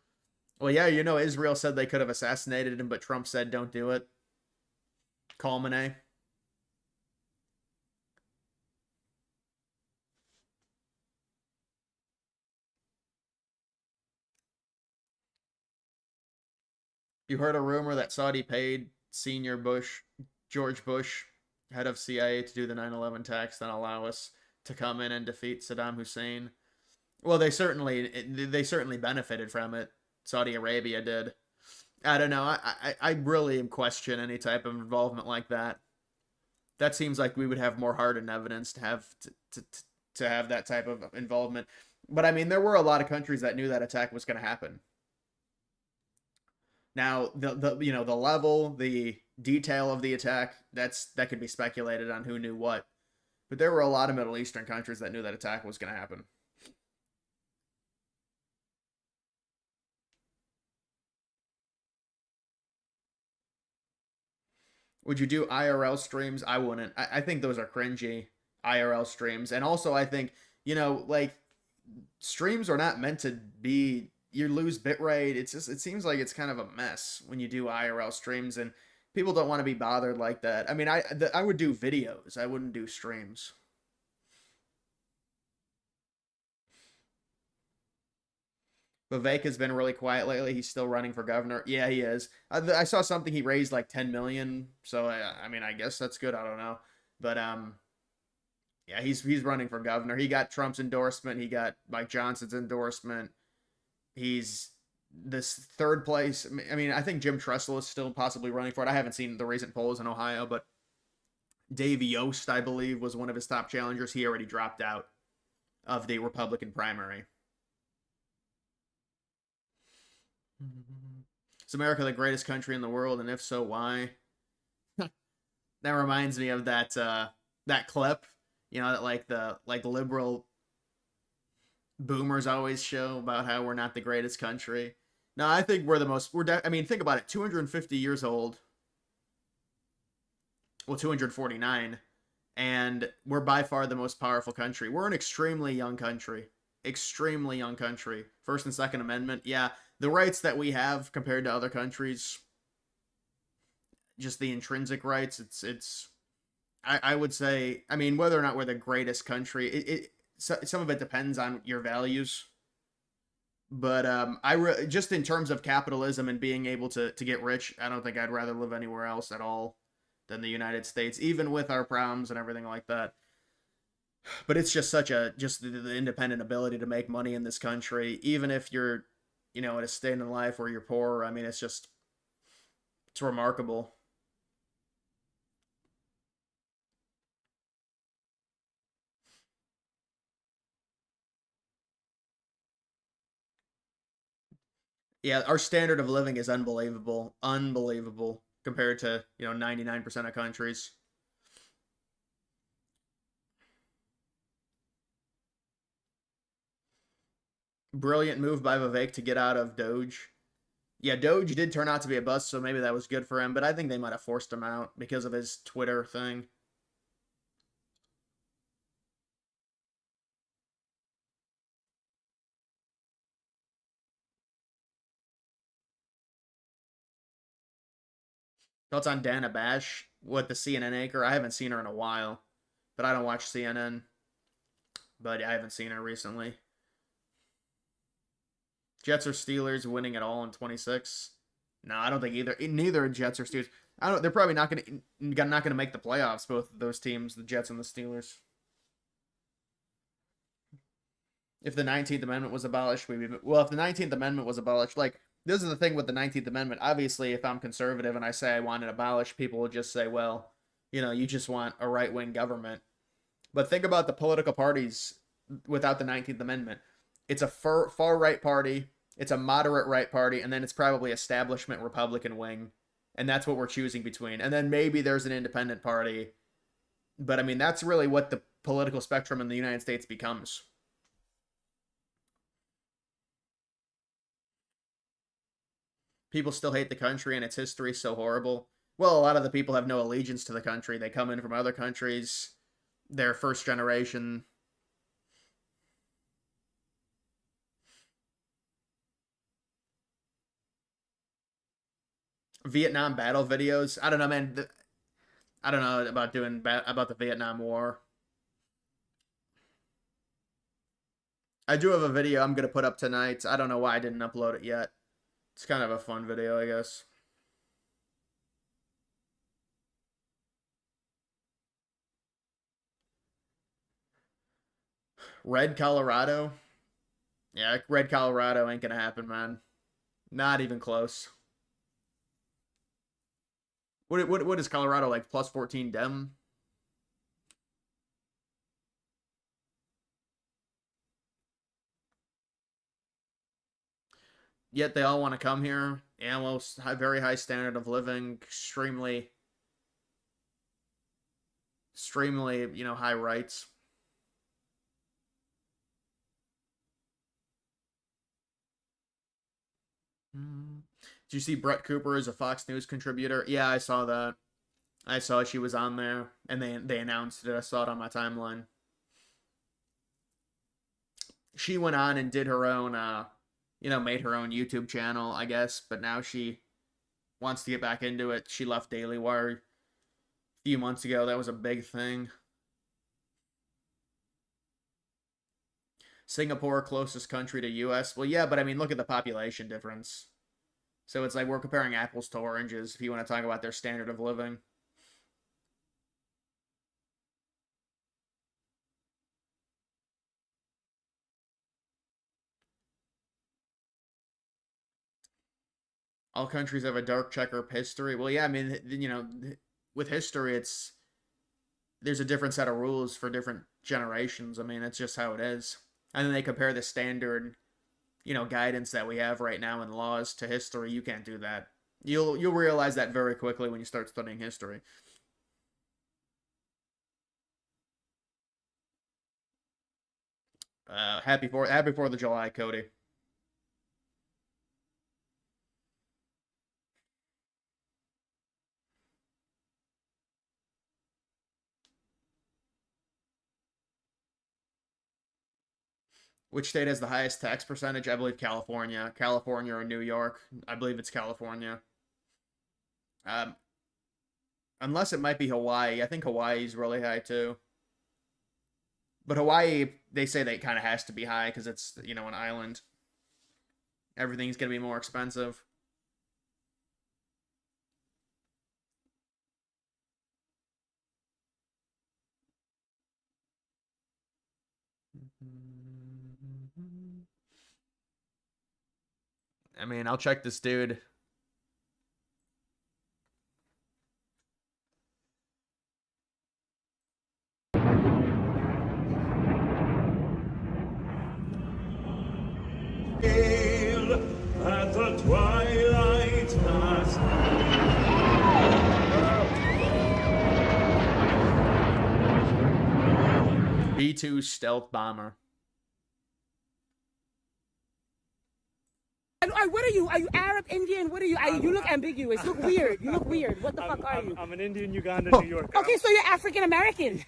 Well, yeah, Israel said they could have assassinated him, but Trump said don't do it. Khamenei. You heard a rumor that Saudi paid senior George Bush, head of CIA, to do the 9/11 tax, then allow us to come in and defeat Saddam Hussein. Well, they certainly benefited from it. Saudi Arabia did. I don't know. I really question any type of involvement like that. That seems like we would have more hardened evidence to have that type of involvement. But I mean, there were a lot of countries that knew that attack was going to happen. Now, the level, the detail of the attack, that could be speculated on who knew what. But there were a lot of Middle Eastern countries that knew that attack was going to happen. Would you do IRL streams? I wouldn't. I think those are cringy IRL streams. And also, I think, like streams are not meant to be, you lose bitrate. It seems like it's kind of a mess when you do IRL streams, and people don't want to be bothered like that. I mean, I would do videos, I wouldn't do streams. Vivek has been really quiet lately. He's still running for governor. Yeah, he is. I saw something he raised like 10 million. So I mean, I guess that's good. I don't know, but yeah, he's running for governor. He got Trump's endorsement. He got Mike Johnson's endorsement. He's this third place. I mean, I think Jim Tressel is still possibly running for it. I haven't seen the recent polls in Ohio, but Dave Yost, I believe, was one of his top challengers. He already dropped out of the Republican primary. Is America the greatest country in the world, and if so, why? That reminds me of that clip, that like liberal boomers always show about how we're not the greatest country. No, I think we're the most. I mean, think about it. 250 years old. Well, 249, and we're by far the most powerful country. We're an extremely young country. Extremely young country. First and Second Amendment. Yeah, the rights that we have compared to other countries, just the intrinsic rights, it's I would say, I mean, whether or not we're the greatest country, some of it depends on your values. But just in terms of capitalism and being able to get rich, I don't think I'd rather live anywhere else at all than the United States, even with our problems and everything like that. But it's just just the independent ability to make money in this country, even if you're, in a state in life where you're poor. I mean, it's remarkable. Yeah, our standard of living is unbelievable, unbelievable compared to 99% of countries. Brilliant move by Vivek to get out of Doge. Yeah, Doge did turn out to be a bust, so maybe that was good for him, but I think they might have forced him out because of his Twitter thing. Thoughts on Dana Bash? What, the CNN anchor? I haven't seen her in a while, but I don't watch CNN. But I haven't seen her recently. Jets or Steelers winning at all in 26? No, I don't think either. Neither Jets or Steelers. I don't. They're probably not gonna make the playoffs. Both of those teams, the Jets and the Steelers. If the 19th Amendment was abolished, if the 19th Amendment was abolished, like, this is the thing with the 19th Amendment. Obviously, if I'm conservative and I say I want it abolished, people will just say, well, you just want a right wing government. But think about the political parties without the 19th Amendment. It's a far right party. It's a moderate right party, and then it's probably establishment Republican wing, and that's what we're choosing between. And then maybe there's an independent party, but I mean that's really what the political spectrum in the United States becomes. People still hate the country, and its history is so horrible. Well, a lot of the people have no allegiance to the country. They come in from other countries. They're first generation. Vietnam battle videos. I don't know, man. I don't know about doing about the Vietnam War. I do have a video I'm gonna put up tonight. I don't know why I didn't upload it yet. It's kind of a fun video, I guess. Red Colorado. Yeah, Red Colorado ain't gonna happen, man. Not even close. What is Colorado like? Plus 14 Dem? Yet they all want to come here. Yeah, well, very high standard of living, extremely, high rights. Did you see Brett Cooper is a Fox News contributor? Yeah, I saw that. I saw she was on there, and they announced it. I saw it on my timeline. She went on and did her own, made her own YouTube channel, I guess, but now she wants to get back into it. She left Daily Wire a few months ago. That was a big thing. Singapore, closest country to US. Well, yeah, but I mean, look at the population difference. So it's like we're comparing apples to oranges if you want to talk about their standard of living. All countries have a dark checker history. Well, yeah, I mean, with history, there's a different set of rules for different generations. I mean, it's just how it is. And then they compare the standard, guidance that we have right now in laws to history. You can't do that. You'll realize that very quickly when you start studying history. Happy 4th of July, Cody. Which state has the highest tax percentage? I believe California. California or New York. I believe it's California. Um, unless it might be Hawaii. I think Hawaii's really high too. But Hawaii, they say that kind of has to be high because it's, an island. Everything's going to be more expensive. I mean, I'll check this dude. At the twilight mass. B-2 stealth bomber. What are you? Are you Arab, Indian? What are you? You look ambiguous. You look weird. You look weird. What the fuck are you? I'm an Indian, Ugandan, New Yorker. Okay, so you're African American.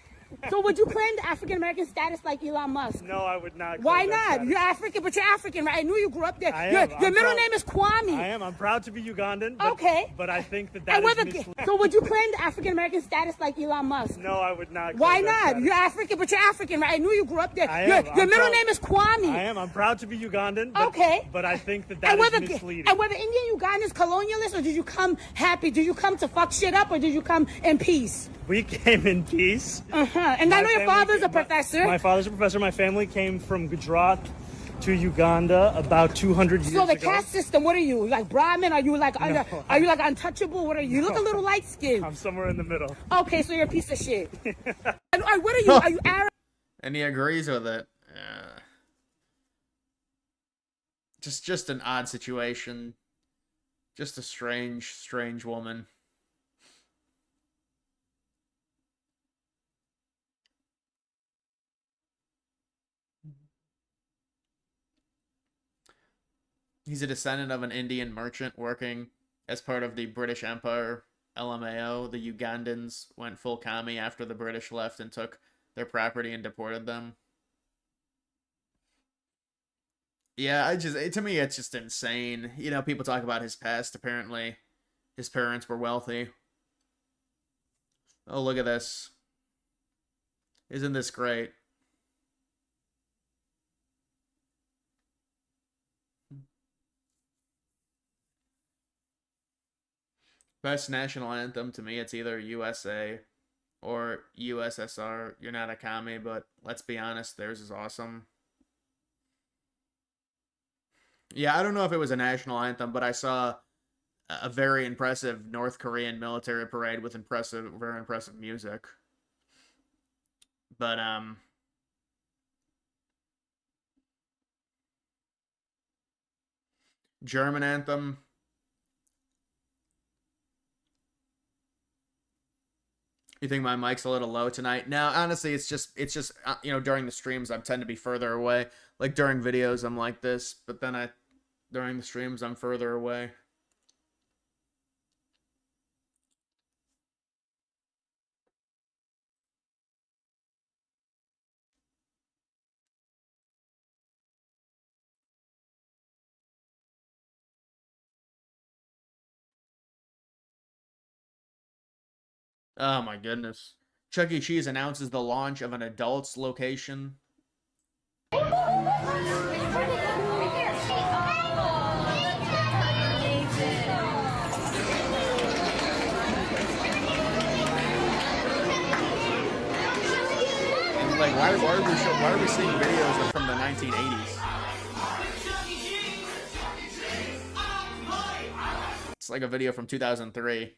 So would you claim the African American status like Elon Musk? No, I would not. Why not? You're African, but you're African, right? I knew you grew up there. I am. Your middle name is Kwame. I am. I'm proud to be Ugandan. But, Okay. But I think that is misleading. So would you claim the African American status like Elon Musk? No, I would not. Why not? You're African, but you're African, right? I knew you grew up there. I am. Your middle name is Kwame. I am. I'm proud to be Ugandan. But, Okay. But I think that is misleading. And were the Indian Ugandans colonialists, or did you come happy? Did you come to fuck shit up, or did you come in peace? We came in peace. And I know your father's a professor. My father's a professor. My family came from Gujarat to Uganda about 200 years ago. So the caste system, what are you? Like Brahmin? Are you like No. are you like untouchable? What are you? You look a little light skinned. I'm somewhere in the middle. Okay, so you're a piece of shit. And what are you? Are you Arab? And he agrees with it. Just an odd situation. Just a strange woman. He's a descendant of an Indian merchant working as part of the British Empire, LMAO. The Ugandans went full commie after the British left and took their property and deported them. Yeah, to me it's just insane. You know, people talk about his past. Apparently, his parents were wealthy. Oh, look at this. Isn't this great? Best national anthem to me, it's either USA or USSR. You're not a commie, but let's be honest, theirs is awesome. Yeah, I don't know if it was a national anthem, but I saw a very impressive North Korean military parade with very impressive music. But German anthem. You think my mic's a little low tonight? No, honestly, it's just you know, during the streams I tend to be further away. Like during videos I'm like this, but then during the streams I'm further away. Oh my goodness. Chuck E. Cheese announces the launch of an adults location. And like, why are we seeing videos from the 1980s? It's like a video from 2003.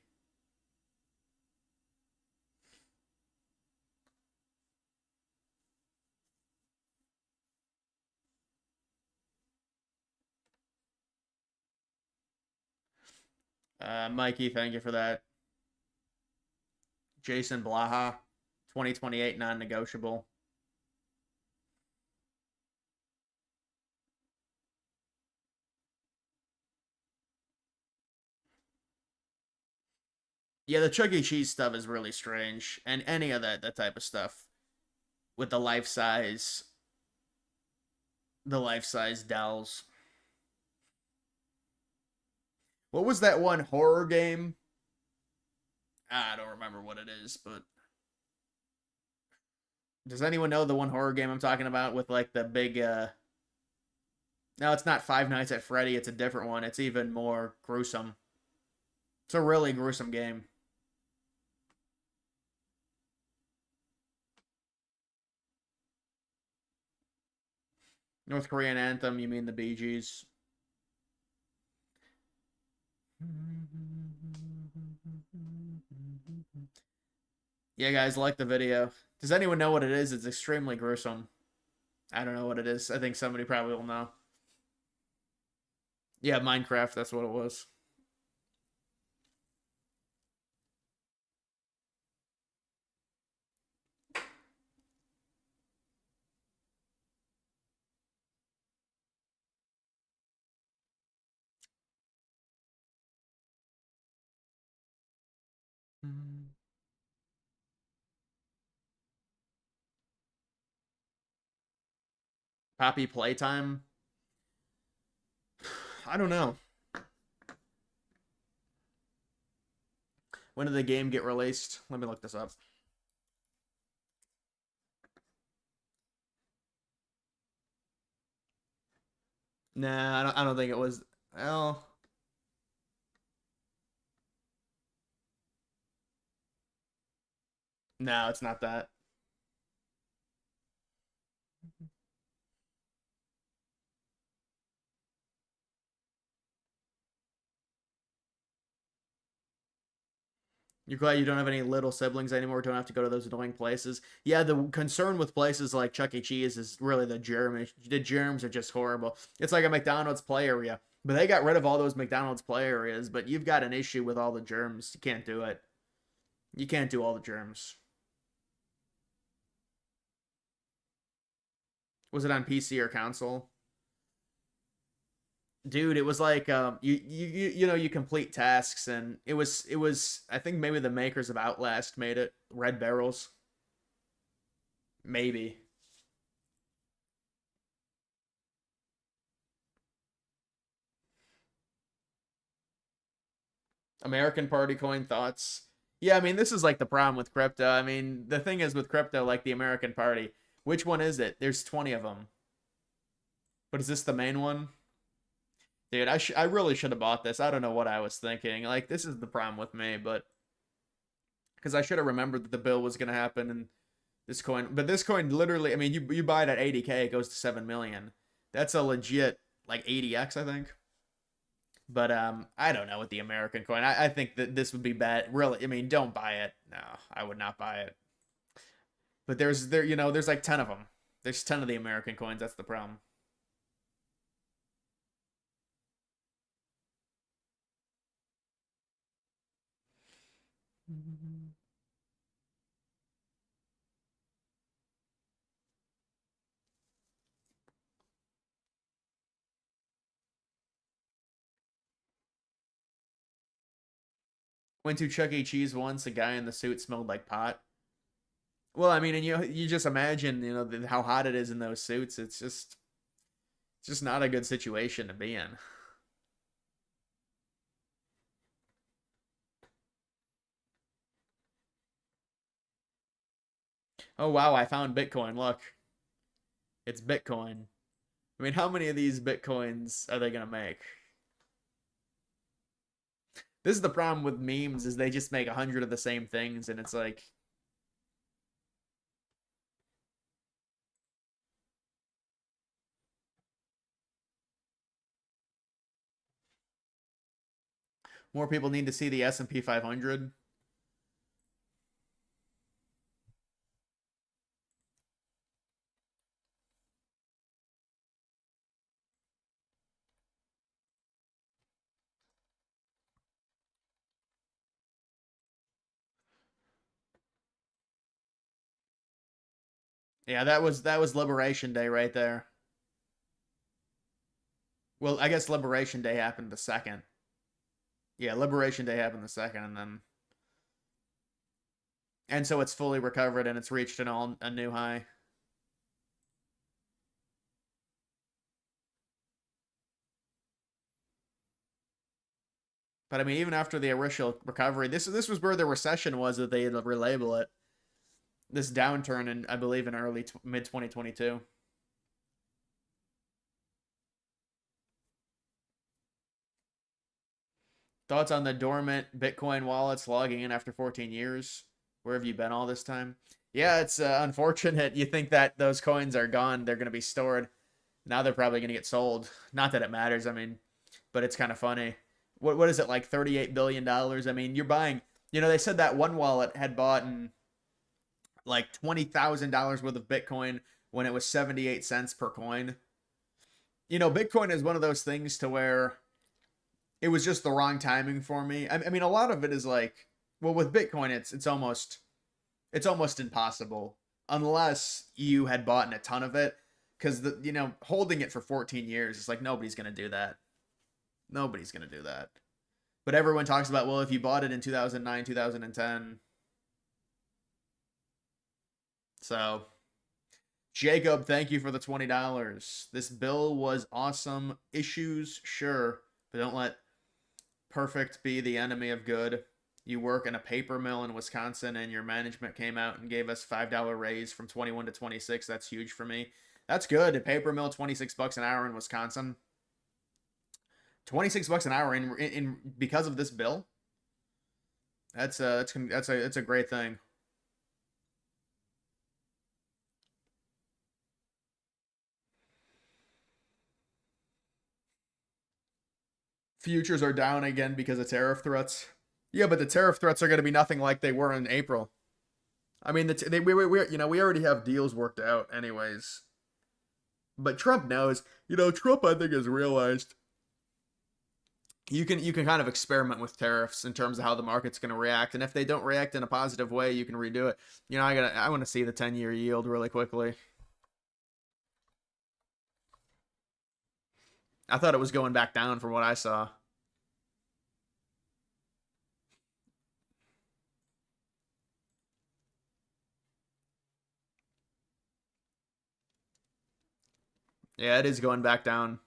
Mikey, thank you for that. Jason Blaha, 2028 non-negotiable. Yeah, the Chuck E. Cheese stuff is really strange, and any of that type of stuff with the life-size dolls. What was that one horror game? I don't remember what it is, but does anyone know the one horror game I'm talking about with like the big No, it's not Five Nights at Freddy, it's a different one. It's even more gruesome. It's a really gruesome game. North Korean anthem, you mean the Bee Gees? Yeah, guys, like the video. Does anyone know what it is? It's extremely gruesome. I don't know what it is. I think somebody probably will know. Yeah, Minecraft, that's what it was. Poppy Playtime? I don't know. When did the game get released? Let me look this up. Nah, I don't think it was. Well, no, it's not that. You're glad you don't have any little siblings anymore. Don't have to go to those annoying places. Yeah, the concern with places like Chuck E. Cheese is really the germs. The germs are just horrible. It's like a McDonald's play area, but they got rid of all those McDonald's play areas. But you've got an issue with all the germs. You can't do it. You can't do all the germs. Was it on PC or console? Dude, it was like you know, you complete tasks, and it was I think maybe the makers of Outlast made it. Red Barrels. Maybe. American Party coin thoughts. Yeah, I mean, this is like the problem with crypto. I mean, the thing is with crypto, like the American Party, which one is it? There's 20 of them. But is this the main one? Dude, I really should have bought this. I don't know what I was thinking. Like, this is the problem with me, but because I should have remembered that the bill was gonna happen and this coin. But this coin literally, I mean, you buy it at 80K, it goes to 7 million. That's a legit like 80x, I think. But I don't know with the American coin. I think that this would be bad. Really, I mean, don't buy it. No, I would not buy it. But there's like 10 of them. There's 10 of the American coins. That's the problem. Went to Chuck E. Cheese once. A guy in the suit smelled like pot. Well, I mean, and you just imagine, how hot it is in those suits. It's just not a good situation to be in. Oh wow, I found Bitcoin. Look, it's Bitcoin. I mean, how many of these Bitcoins are they gonna make? This is the problem with memes: is they just make 100 of the same things, and it's like, more people need to see the S&P 500. Yeah, that was Liberation Day right there. Well, I guess Liberation Day happened the second. Yeah, Liberation Day happened the second, and so it's fully recovered and it's reached a new high. But I mean, even after the initial recovery, this was where the recession was that they had to relabel it. This downturn in, I believe, in early mid 2022. Thoughts on the dormant Bitcoin wallets logging in after 14 years? Where have you been all this time? Yeah, it's unfortunate. You think that those coins are gone, they're going to be stored. Now they're probably going to get sold. Not that it matters, I mean, but it's kind of funny. What is it, like $38 billion? I mean, you're buying, they said that one wallet had bought in like $20,000 worth of Bitcoin when it was 78 cents per coin. Bitcoin is one of those things to where it was just the wrong timing for me. I mean, a lot of it is like, well, with Bitcoin, it's almost impossible unless you had bought in a ton of it, because holding it for 14 years is like nobody's gonna do that. Nobody's gonna do that. But everyone talks about, well, if you bought it in 2009, 2010. So, Jacob, thank you for the $20. This bill was awesome. Issues, sure, but don't let perfect be the enemy of good. You work in a paper mill in Wisconsin, and your management came out and gave us $5 raise from 21 to 26. That's huge for me. That's good. A paper mill, 26 bucks an hour in Wisconsin. 26 bucks an hour in because of this bill. That's a great thing. Futures are down again because of tariff threats. Yeah, but the tariff threats are going to be nothing like they were in April. I mean, we already have deals worked out, anyways. But Trump knows. Trump I think has realized you can kind of experiment with tariffs in terms of how the market's going to react, and if they don't react in a positive way, you can redo it. I want to see the 10-year yield really quickly. I thought it was going back down from what I saw. Yeah, it is going back down.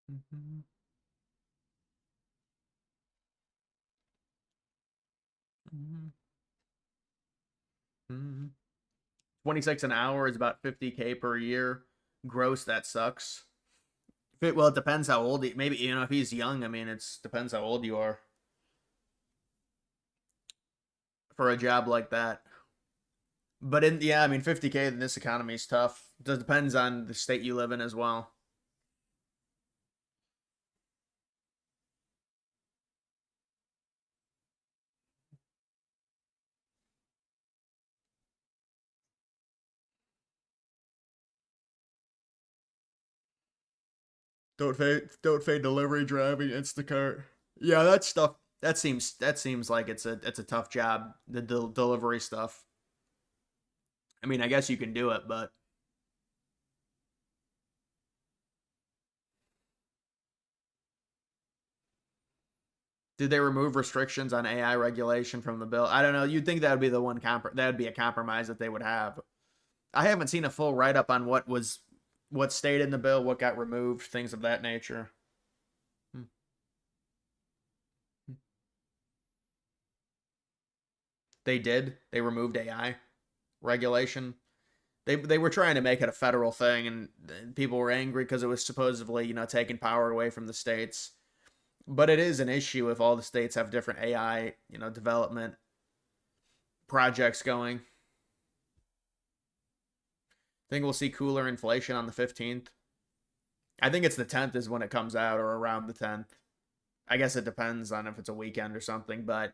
Mhm. Mhm. Mhm. 26 an hour is about 50K per year. Gross, that sucks. Well, it depends how old maybe if he's young, I mean, it's depends how old you are for a job like that. But I mean, 50K in this economy is tough. It depends on the state you live in as well. Don't fade delivery driving, Instacart. Yeah, that stuff that seems like it's a tough job, the delivery stuff. I mean, I guess you can do it, but did they remove restrictions on AI regulation from the bill? I don't know. You'd think that would be the one that would be a compromise that they would have. I haven't seen a full write up on what stayed in the bill, what got removed, things of that nature. Hmm. They did. They removed AI regulation. They were trying to make it a federal thing, and people were angry because it was supposedly taking power away from the states. But it is an issue if all the states have different AI development projects going. Think we'll see cooler inflation on the 15th. I think it's the 10th is when it comes out, or around the 10th. I guess it depends on if it's a weekend or something, but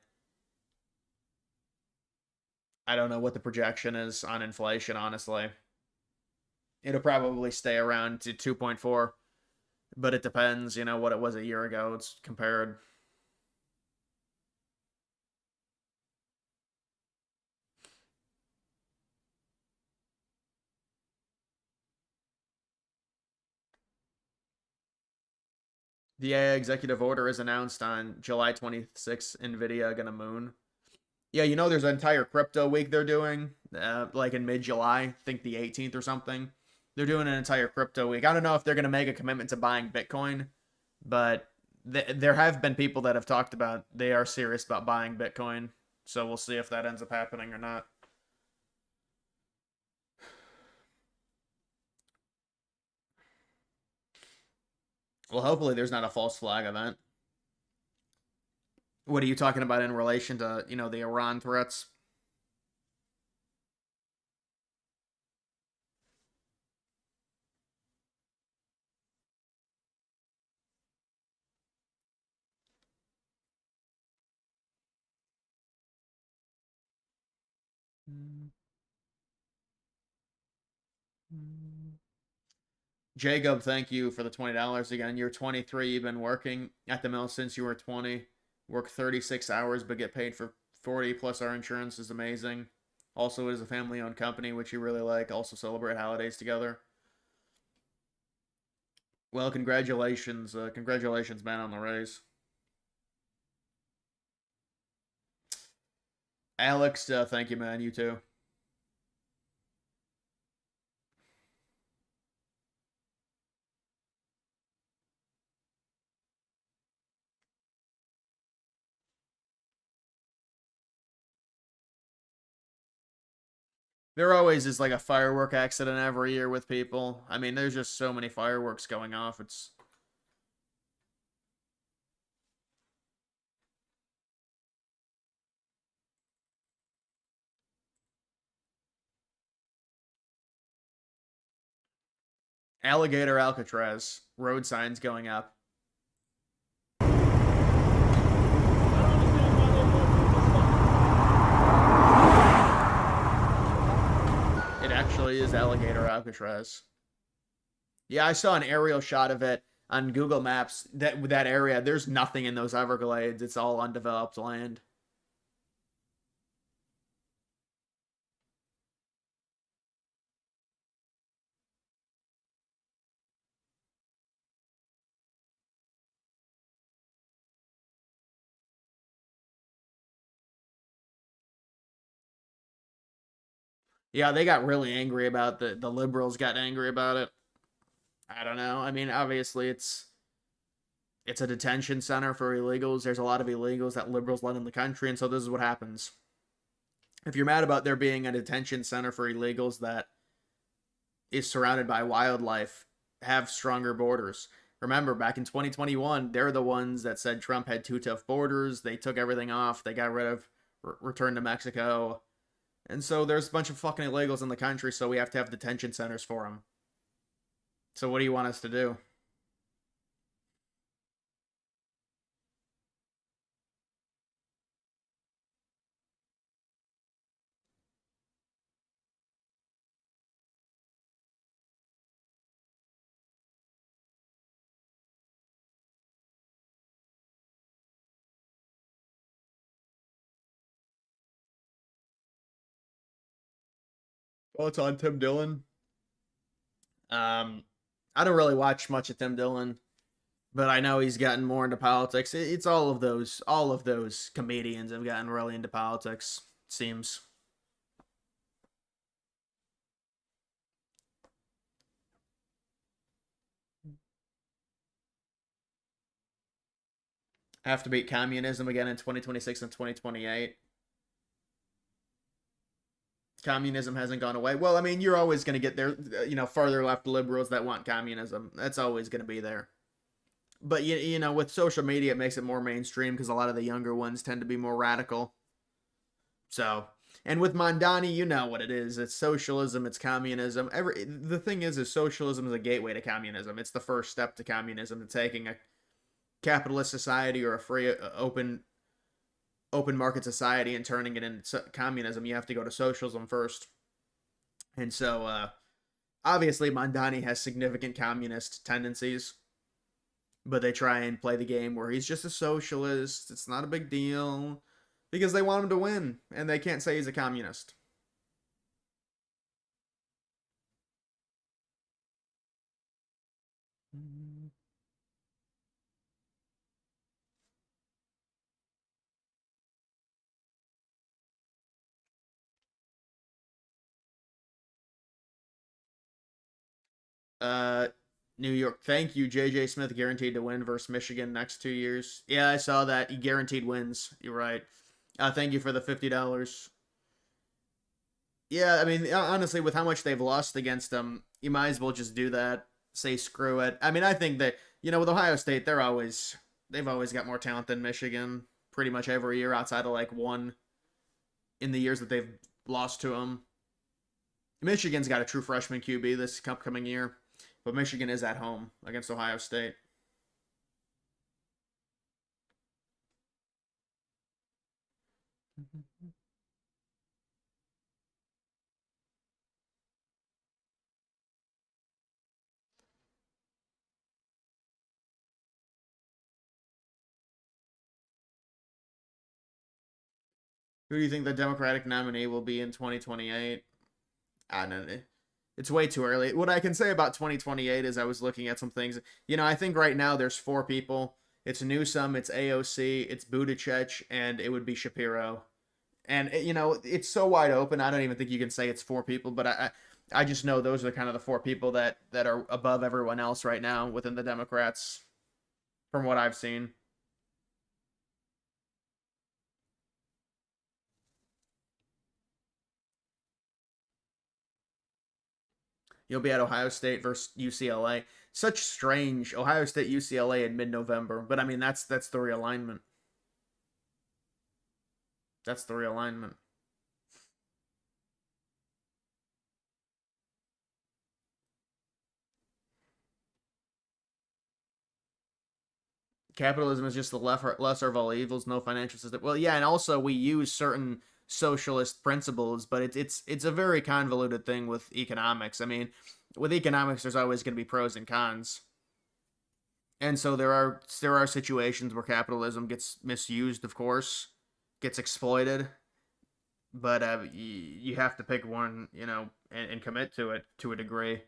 I don't know what the projection is on inflation, honestly. It'll probably stay around to 2.4, but it depends, what it was a year ago. It's compared. The AI executive order is announced on July 26th. Nvidia gonna moon. Yeah, there's an entire crypto week they're doing, like in mid-July. I think the 18th or something. They're doing an entire crypto week. I don't know if they're gonna make a commitment to buying Bitcoin, but there have been people that have talked about they are serious about buying Bitcoin. So we'll see if that ends up happening or not. Well, hopefully there's not a false flag event. What are you talking about in relation to, the Iran threats? Jacob, thank you for the $20 again. You're 23. You've been working at the mill since you were 20. Work 36 hours but get paid for 40 plus our insurance is amazing. Also, it is a family owned company, which you really like. Also, celebrate holidays together. Well, congratulations. Congratulations, man, on the raise. Alex, thank you, man. You too. There always is like a firework accident every year with people. I mean, there's just so many fireworks going off. It's Alligator Alcatraz, road signs going up. It actually is Alligator Alcatraz. Yeah, I saw an aerial shot of it on Google Maps. That area, there's nothing in those Everglades. It's all undeveloped land. Yeah, they got really angry about the liberals got angry about it. I don't know. I mean, obviously it's a detention center for illegals. There's a lot of illegals that liberals let in the country, and so this is what happens. If you're mad about there being a detention center for illegals that is surrounded by wildlife, have stronger borders. Remember, back in 2021, they're the ones that said Trump had too tough borders. They took everything off. They got rid of return to Mexico. And so there's a bunch of fucking illegals in the country, so we have to have detention centers for them. So what do you want us to do? Well, it's on Tim Dillon. Um, I don't really watch much of Tim Dillon, but I know he's gotten more into politics. It's all of those. All of those comedians have gotten really into politics. Seems. Have to beat communism again in 2026 and 2028. Communism hasn't gone away. Well, I mean, you're always going to get there, farther left liberals that want communism. That's always going to be there. But, with social media, it makes it more mainstream because a lot of the younger ones tend to be more radical. So, and with Mondani, you know what it is. It's socialism, it's communism. The thing is socialism is a gateway to communism. It's the first step to communism, to taking a capitalist society or a free, open market society and turning it into communism. You have to go to socialism first. And so, obviously, Mondani has significant communist tendencies, but they try and play the game where he's just a socialist. It's not a big deal because they want him to win, and they can't say he's a communist. Uh, New York. Thank you, J.J. Smith guaranteed to win versus Michigan next 2 years. Yeah, I saw that. He guaranteed wins. You're right. Thank you for the $50. Yeah, I mean, honestly, with how much they've lost against them, you might as well just do that. Say screw it. I mean, I think that with Ohio State, they've always got more talent than Michigan, pretty much every year, outside of like one in the years that they've lost to them. Michigan's got a true freshman QB this upcoming year, but Michigan is at home against Ohio State. Who do you think the Democratic nominee will be in 2028? I don't know. It's way too early. What I can say about 2028 is I was looking at some things. I think right now there's four people. It's Newsom, it's AOC, it's Buttigieg, and it would be Shapiro. And it's so wide open. I don't even think you can say it's four people, but I just know those are kind of the four people that are above everyone else right now within the Democrats, from what I've seen. You'll be at Ohio State versus UCLA. Such strange Ohio State UCLA in mid-November, but I mean that's the realignment. That's the realignment. Capitalism is just the lesser of all evils, no financial system. Well, yeah, and also we use certain socialist principles, but it's a very convoluted thing with economics. I mean, with economics, there's always going to be pros and cons, and so there are situations where capitalism gets misused, of course, gets exploited, but you have to pick one, and commit to it to a degree.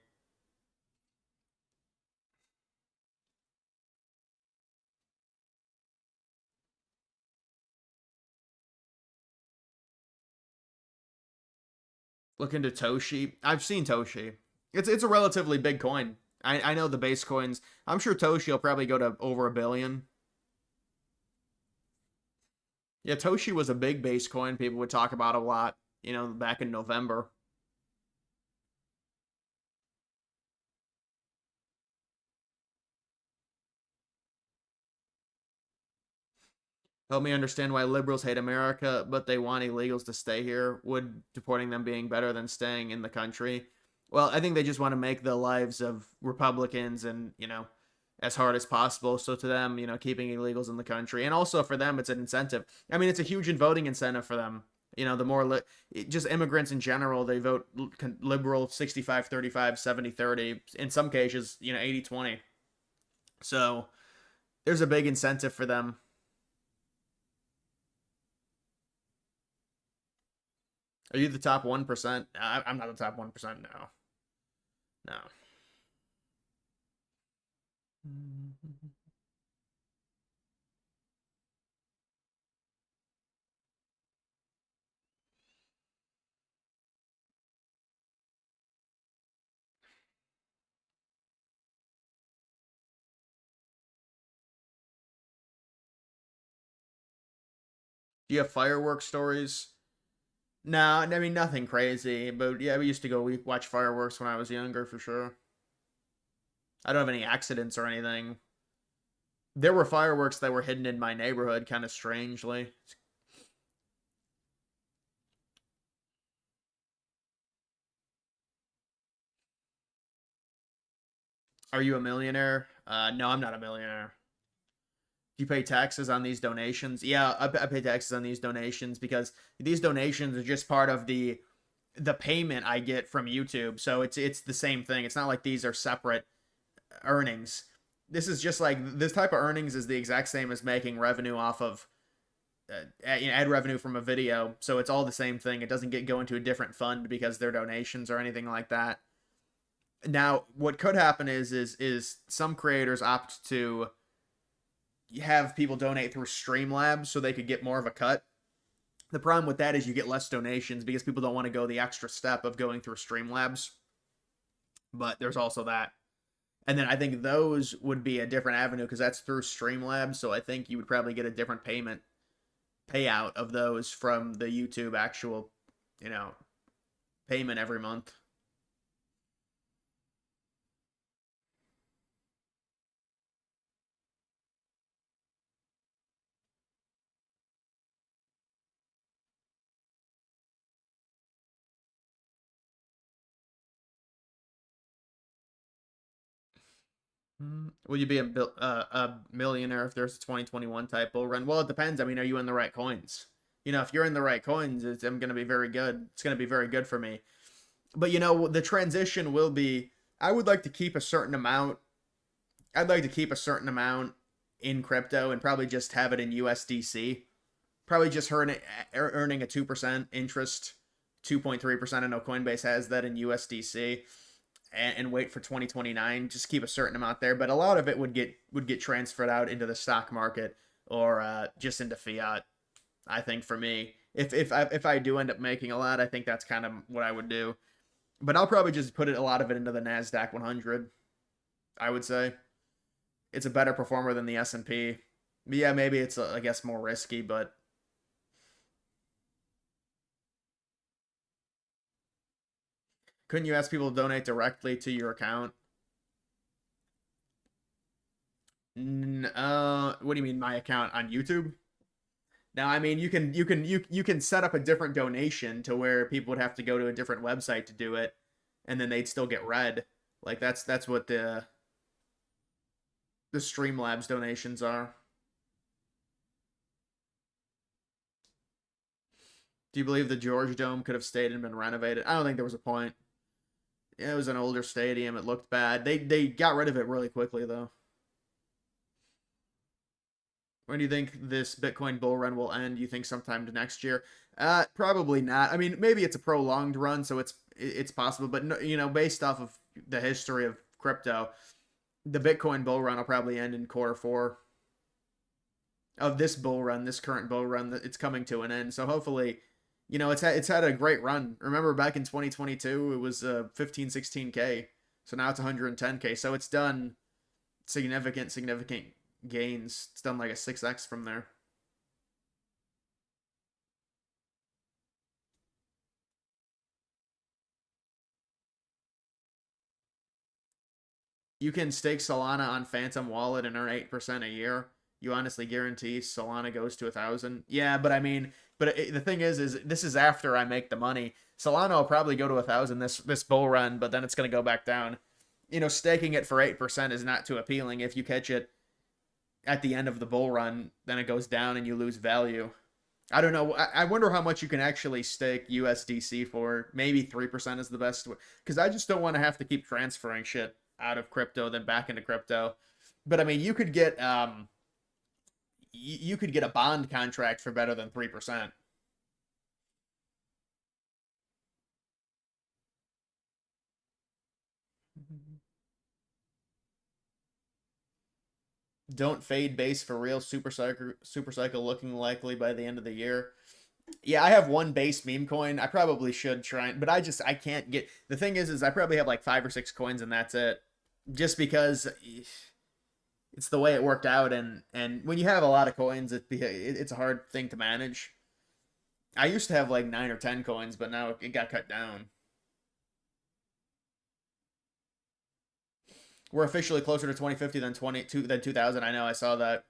Look into Toshi. I've seen Toshi. It's a relatively big coin. I know the base coins. I'm sure Toshi will probably go to over 1 billion. Yeah, Toshi was a big base coin people would talk about a lot, back in November. Help me understand why liberals hate America, but they want illegals to stay here. Would deporting them being better than staying in the country? Well, I think they just want to make the lives of Republicans and, as hard as possible. So to them, keeping illegals in the country. And also for them, it's an incentive. I mean, it's a huge voting incentive for them. The more just immigrants in general, they vote liberal 65-35, 70-30. In some cases, 80-20. So there's a big incentive for them. Are you the top 1%? I'm not the top 1%. No. No. Do you have fireworks stories? No, I mean nothing crazy, but yeah, we used to go watch fireworks when I was younger for sure. I don't have any accidents or anything. There were fireworks that were hidden in my neighborhood, kind of strangely. Are you a millionaire? No, I'm not a millionaire. Do you pay taxes on these donations? Yeah, I pay taxes on these donations because these donations are just part of the payment I get from YouTube. So it's the same thing. It's not like these are separate earnings. This is just like this type of earnings is the exact same as making revenue off of ad revenue from a video. So it's all the same thing. It doesn't go into a different fund because they're donations or anything like that. Now, what could happen is some creators opt to have people donate through Streamlabs so they could get more of a cut. The problem with that is you get less donations because people don't want to go the extra step of going through Streamlabs. But there's also that. And then I think those would be a different avenue because that's through Streamlabs. So I think you would probably get a different payout of those from the YouTube actual, payment every month. Will you be a millionaire if there's a 2021 type bull run? Well, it depends. I mean, are you in the right coins? If you're in the right coins, I'm going to be very good. It's going to be very good for me. But, the transition will be, I would like to keep a certain amount. I'd like to keep a certain amount in crypto and probably just have it in USDC. Probably just earning a 2% interest, 2.3%. I know Coinbase has that in USDC. And wait for 2029. Just keep a certain amount there, but a lot of it would get transferred out into the stock market or just into fiat. I think for me, if I do end up making a lot, I think that's kind of what I would do. But I'll probably just put a lot of it into the Nasdaq 100. I would say it's a better performer than the S&P. Yeah, maybe it's I guess more risky, but Couldn't you ask people to donate directly to your account? What do you mean my account on YouTube? Now, I mean, you can set up a different donation to where people would have to go to a different website to do it, and then they'd still get read. Like that's what the Streamlabs donations are. Do you believe the George Dome could have stayed and been renovated? I don't think there was a point. Yeah, it was an older stadium. It looked bad. They got rid of it really quickly though. When do you think this Bitcoin bull run will end? You think sometime next year? Probably not. I mean, maybe it's a prolonged run, so it's possible. But no, you know, based off of the history of crypto, the Bitcoin bull run will probably end in quarter 4 of this bull run, this current bull run. It's coming to an end. So hopefully, you know, it's had a great run. Remember back in 2022, it was 15, 16K. So now it's 110K. So it's done significant gains. It's done like a 6x from there. You can stake Solana on Phantom Wallet and earn 8% a year. You honestly guarantee Solana goes to 1,000? Yeah, but I mean, the thing is this is after I make the money. Solana will probably go to 1,000 this bull run, but then it's going to go back down. You know, staking it for 8% is not too appealing. If you catch it at the end of the bull run, then it goes down and you lose value. I don't know. I wonder how much you can actually stake USDC for. Maybe 3% is the best. Because I just don't want to have to keep transferring shit out of crypto then back into crypto. But I mean, you could get a bond contract for better than 3%. Don't fade base for real. Super cycle looking likely by the end of the year. Yeah, I have one base meme coin. I probably should try, but I can't get. The thing is I probably have like 5 or 6 coins and that's it. Just because it's the way it worked out, and when you have a lot of coins, it's a hard thing to manage. I used to have like 9 or 10 coins, but now it got cut down. We're officially closer to 2050 than 2000. I know, I saw that.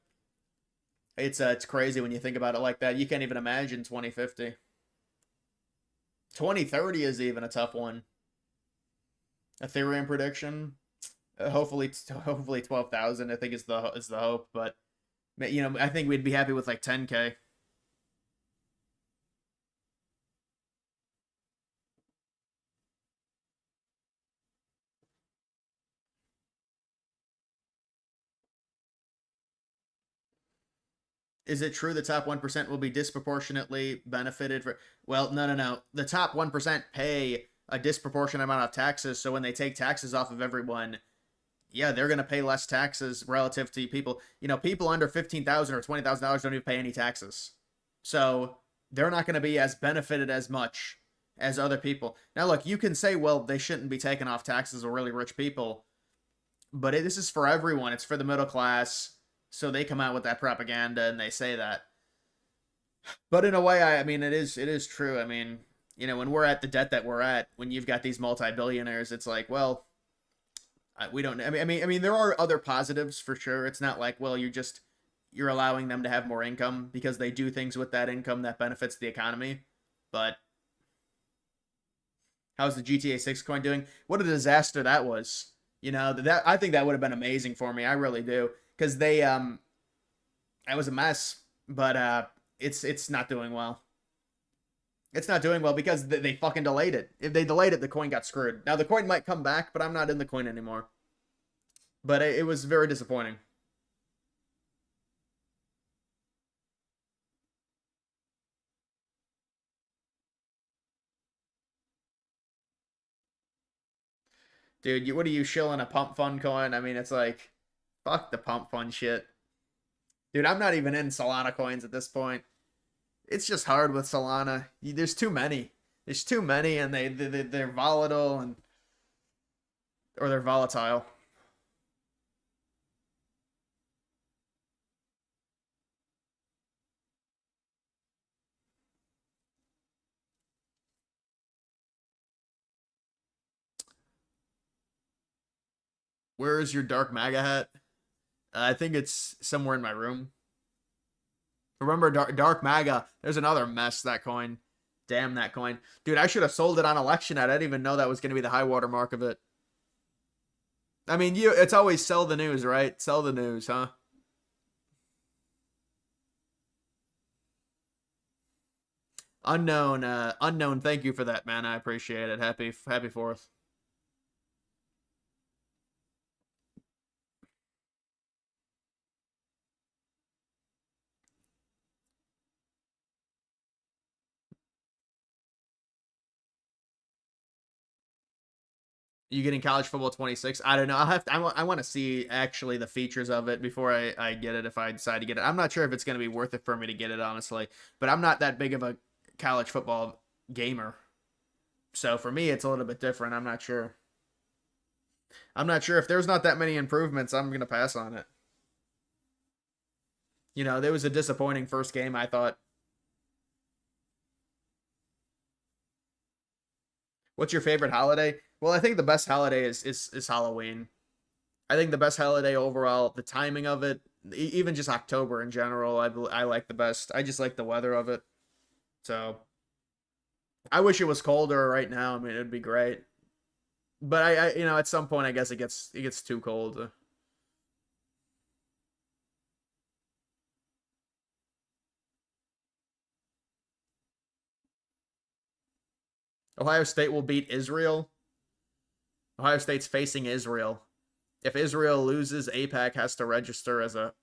It's crazy when you think about it like that. You can't even imagine 2050. 2030 is even a tough one. Ethereum prediction. Hopefully 12,000. I think is the hope, but you know, I think we'd be happy with like 10K. Is it true the top 1% will be disproportionately benefited for? Well, no. The top 1% pay a disproportionate amount of taxes, so when they take taxes off of everyone, yeah, they're going to pay less taxes relative to people. You know, people under $15,000 or $20,000 don't even pay any taxes. So they're not going to be as benefited as much as other people. Now, look, you can say, well, they shouldn't be taking off taxes of really rich people. But this is for everyone. It's for the middle class. So they come out with that propaganda and they say that. But in a way, I mean, it is true. I mean, you know, when we're at the debt that we're at, when you've got these multi-billionaires, it's like, well, we don't. I mean, there are other positives for sure. It's not like, well, you're allowing them to have more income because they do things with that income that benefits the economy. But how's the GTA 6 coin doing? What a disaster that was. You know, that I think that would have been amazing for me. I really do, because that was a mess. But it's not doing well. It's not doing well because they fucking delayed it. If they delayed it, the coin got screwed. Now the coin might come back, but I'm not in the coin anymore. But it was very disappointing. Dude, what are you shilling a pump fund coin? I mean, it's like, fuck the pump fund shit. Dude, I'm not even in Solana coins at this point. It's just hard with Solana. There's too many. There's too many, and they're volatile or they're volatile. Where is your dark MAGA hat? I think it's somewhere in my room. Remember dark MAGA? There's another mess, that coin. Damn that coin. Dude, I should have sold it on election night. I didn't even know that was going to be the high water mark of it. I mean, it's always sell the news, right? Sell the news, huh? Unknown, thank you for that, man. I appreciate it. Happy 4th. You getting college football 26? I don't know. I want to see actually the features of it before I get it, if I decide to get it. I'm not sure if it's going to be worth it for me to get it, honestly. But I'm not that big of a college football gamer. So for me, it's a little bit different. I'm not sure. I'm not sure if there's not that many improvements. I'm going to pass on it. You know, there was a disappointing first game, I thought. What's your favorite holiday? Well, I think the best holiday is Halloween. I think the best holiday overall, the timing of it, even just October in general, I like the best. I just like the weather of it. So I wish it was colder right now. I mean, it'd be great. But you know, at some point, I guess it gets too cold. Ohio State will beat Israel. Ohio State's facing Israel. If Israel loses, APAC has to register as a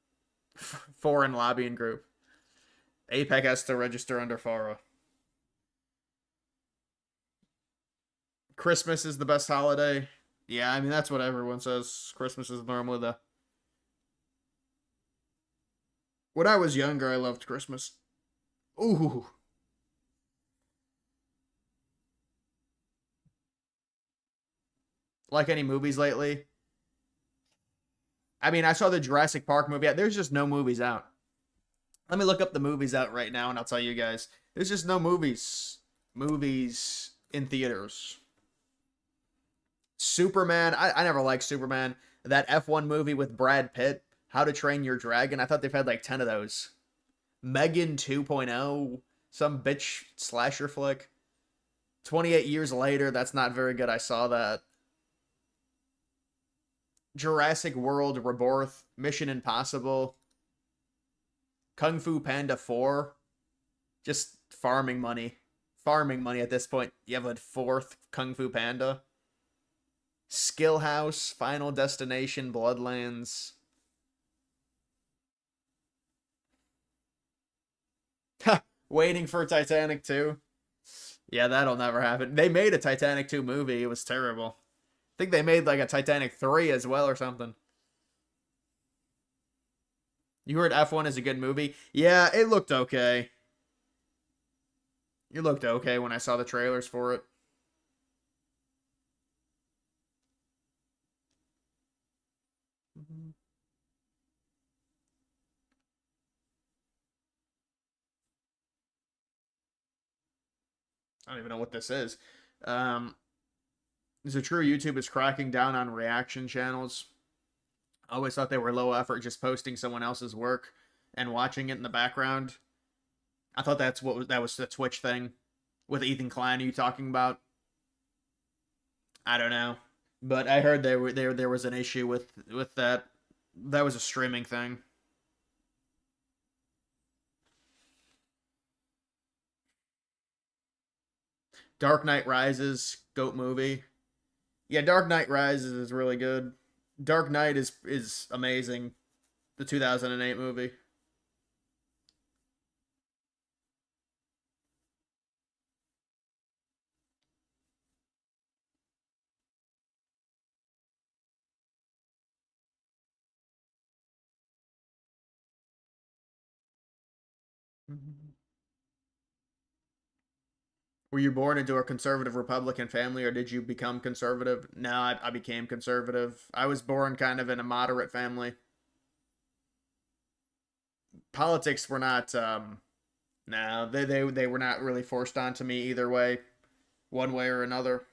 foreign lobbying group. APAC has to register under FARA. Christmas is the best holiday. Yeah, I mean, that's what everyone says. Christmas is normally the... When I was younger, I loved Christmas. Ooh. Like any movies lately? I mean, I saw the Jurassic Park movie. There's just no movies out. Let me look up the movies out right now, and I'll tell you guys. There's just no movies in theaters. Superman. I never liked Superman. That F1 movie with Brad Pitt, How to Train Your Dragon. I thought they've had like 10 of those. Megan 2.0. Some bitch slasher flick. 28 years later. That's not very good. I saw that. Jurassic World Rebirth, Mission Impossible, Kung Fu Panda 4, just farming money. Farming money at this point. You have a 4th Kung Fu Panda. Skill House, Final Destination, Bloodlands. Waiting for Titanic 2. Yeah, that'll never happen. They made a Titanic 2 movie. It was terrible. I think they made like a Titanic 3 as well or something. You heard F1 is a good movie? Yeah, it looked okay. It looked okay when I saw the trailers for it. I don't even know what this is. Is it true YouTube is cracking down on reaction channels? I always thought they were low effort, just posting someone else's work and watching it in the background. I thought that was the Twitch thing with Ethan Klein. Are you talking about? I don't know, but I heard there was an issue with that. That was a streaming thing. Dark Knight Rises, GOAT movie. Yeah, Dark Knight Rises is really good. Dark Knight is amazing. The 2008 movie. Were you born into a conservative Republican family, or did you become conservative? No, I became conservative. I was born kind of in a moderate family. Politics were not, no, they were not really forced onto me either way, one way or another.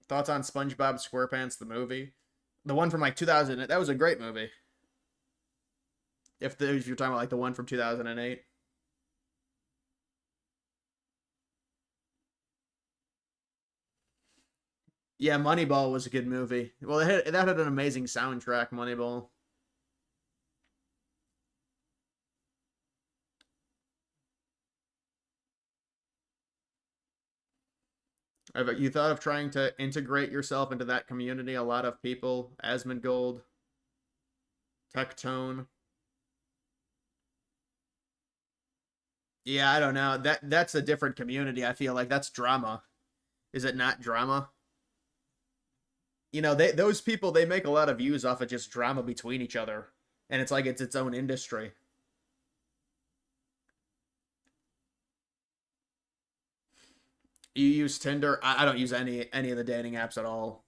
Thoughts on SpongeBob SquarePants the movie? The one from like 2000. That was a great movie. If you're talking about like the one from 2008. Yeah, Moneyball was a good movie. Well, that had an amazing soundtrack, Moneyball. Have you thought of trying to integrate yourself into that community? A lot of people, Asmongold, Tectone. Yeah, I don't know. That's a different community. I feel like that's drama. Is it not drama? You know, those people they make a lot of views off of just drama between each other, and it's like it's its own industry. You use Tinder? I don't use any of the dating apps at all.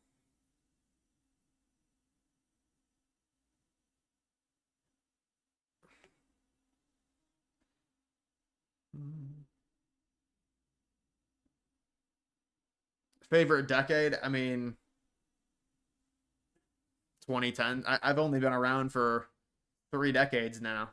Favorite decade? I mean, 2010. I've only been around for 3 decades now.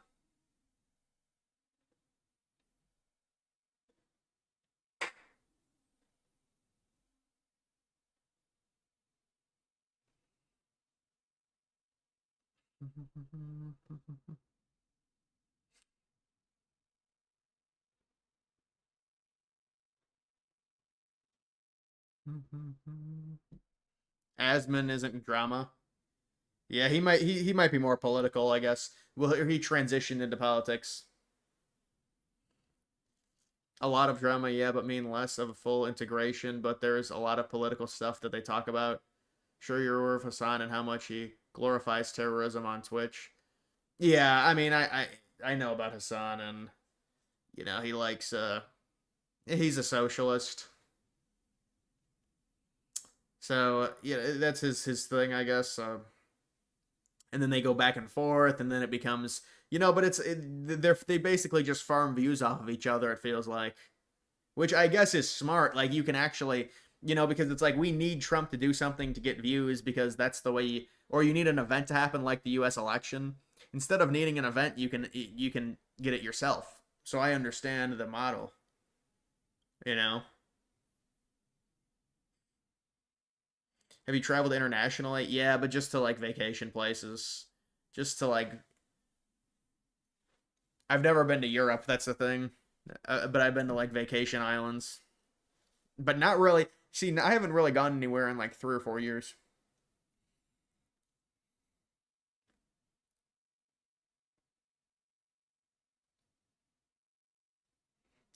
Asman isn't drama. Yeah, he might be more political, I guess. Well, he transitioned into politics. A lot of drama, yeah, but mean less of a full integration. But there's a lot of political stuff that they talk about. Sure, you're aware of Hassan and how much he glorifies terrorism on Twitch. Yeah, I mean, I know about Hassan, and he likes he's a socialist. So yeah, that's his thing, I guess. And then they go back and forth, and then it becomes but they basically just farm views off of each other. It feels like, which I guess is smart. Like you can actually because it's like we need Trump to do something to get views because that's the way. Or you need an event to happen, like the U.S. election. Instead of needing an event, you can get it yourself. So I understand the model. You know. Have you traveled internationally? Yeah, but just to like vacation places. Just to like I've never been to Europe, that's the thing. But I've been to like vacation islands. But not really. See, I haven't really gone anywhere in like 3 or 4 years.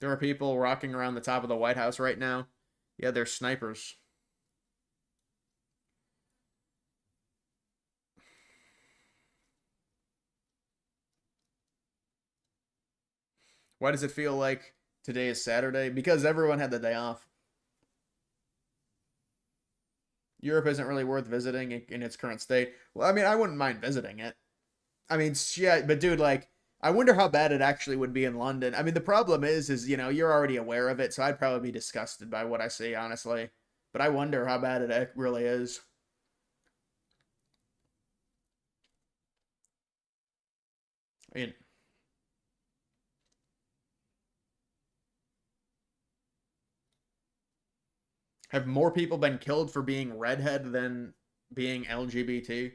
There are people rocking around the top of the White House right now. Yeah, they're snipers. Why does it feel like today is Saturday? Because everyone had the day off. Europe isn't really worth visiting in its current state. Well, I mean, I wouldn't mind visiting it. I mean, yeah, but dude, like, I wonder how bad it actually would be in London. I mean, the problem is you're already aware of it, so I'd probably be disgusted by what I see, honestly. But I wonder how bad it really is. I mean, have more people been killed for being redhead than being LGBT?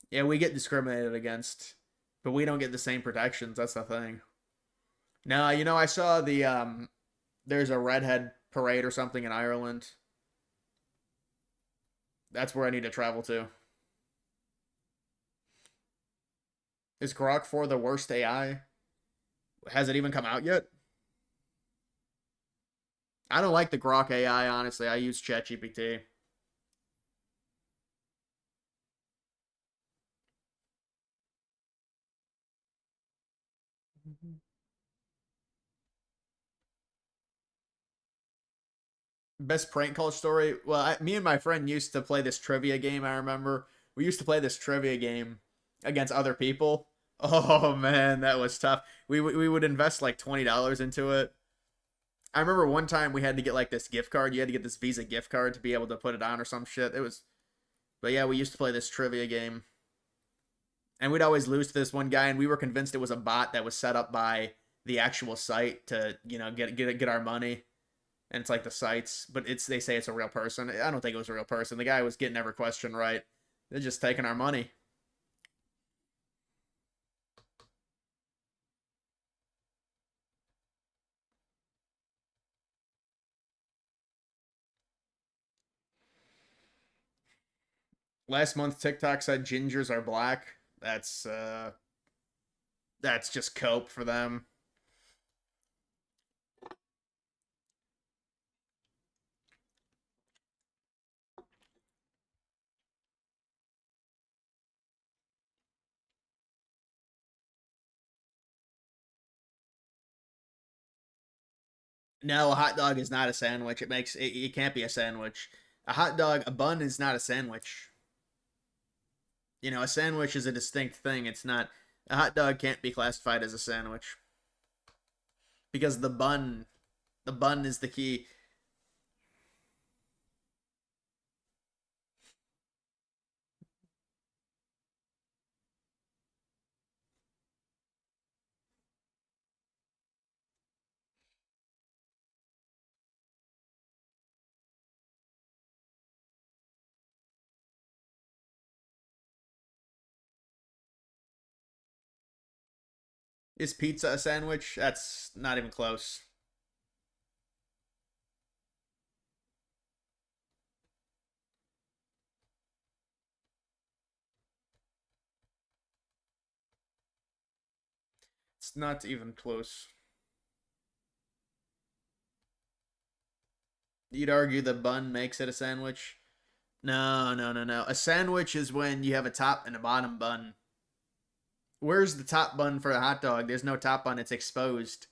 Yeah, we get discriminated against, but we don't get the same protections. That's the thing. Now, I saw there's a redhead parade or something in Ireland. That's where I need to travel to. Is Grok 4 the worst AI? Has it even come out yet? I don't like the Grok AI, honestly. I use ChatGPT. Best prank call story? Well, me and my friend used to play this trivia game, I remember. We used to play this trivia game against other people. Oh man, that was tough. We would invest like $20 into it. I remember one time we had to get like this gift card. You had to get this Visa gift card to be able to put it on or some shit. It was, but yeah, we used to play this trivia game, and we'd always lose to this one guy, and we were convinced it was a bot that was set up by the actual site to, you know, get our money. And it's like the sites, but they say it's a real person. I don't think it was a real person. The guy was getting every question right. They're just taking our money. Last month, TikTok said gingers are black. That's just cope for them. No, a hot dog is not a sandwich. It can't be a sandwich. A bun is not a sandwich. You know, a sandwich is a distinct thing. It's not, a hot dog can't be classified as a sandwich because the bun is the key. Is pizza a sandwich? That's not even close. It's not even close. You'd argue the bun makes it a sandwich? No, no, no, no. A sandwich is when you have a top and a bottom bun. Where's the top bun for a hot dog? There's no top bun, it's exposed.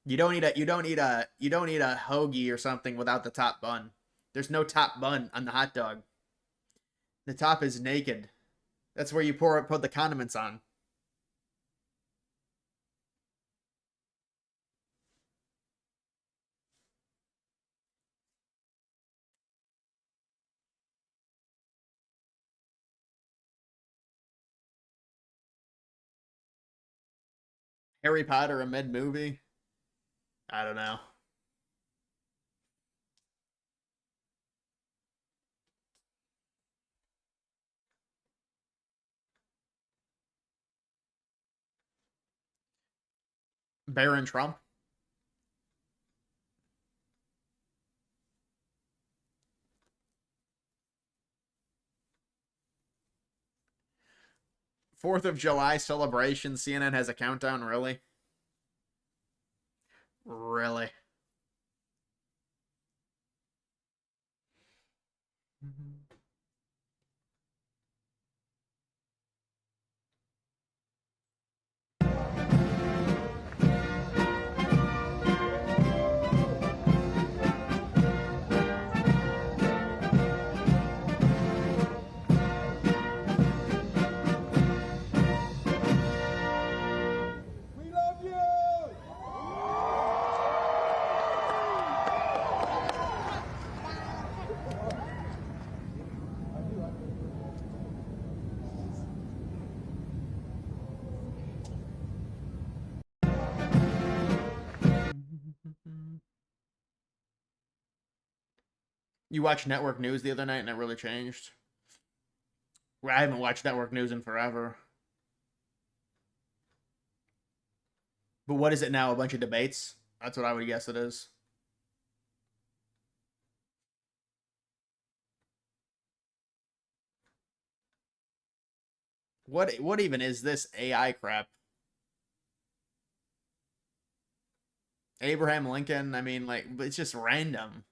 You don't eat a hoagie or something without the top bun. There's no top bun on the hot dog. The top is naked. That's where you put the condiments on. Harry Potter a mid movie? I don't know. Baron Trump? 4th of July celebration. CNN has a countdown, really? Really? We love you! You watched network news the other night and it really changed? Well, I haven't watched network news in forever. But what is it now? A bunch of debates? That's what I would guess it is. What even is this AI crap? Abraham Lincoln, I mean, like, it's just random.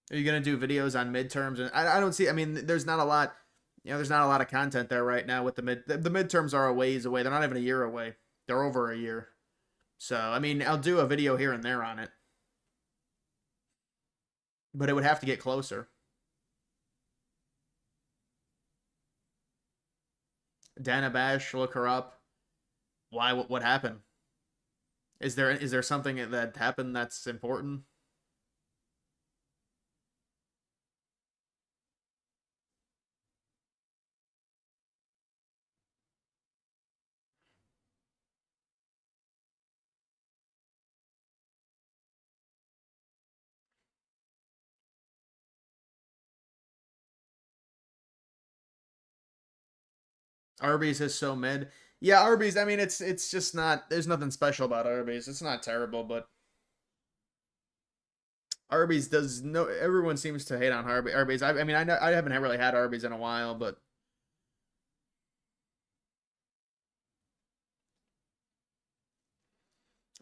Are you gonna do videos on midterms? And I don't see. I mean, there's not a lot. You know, there's not a lot of content there right now. With the midterms are a ways away. They're not even a year away. They're over a year. So I mean, I'll do a video here and there on it, but it would have to get closer. Dana Bash, look her up. Why? What happened? Is there something that happened that's important? Arby's is so mid. Yeah, Arby's. I mean, it's just not. There's nothing special about Arby's. It's not terrible, but Arby's does no. Everyone seems to hate on Arby's. I mean, I haven't really had Arby's in a while, but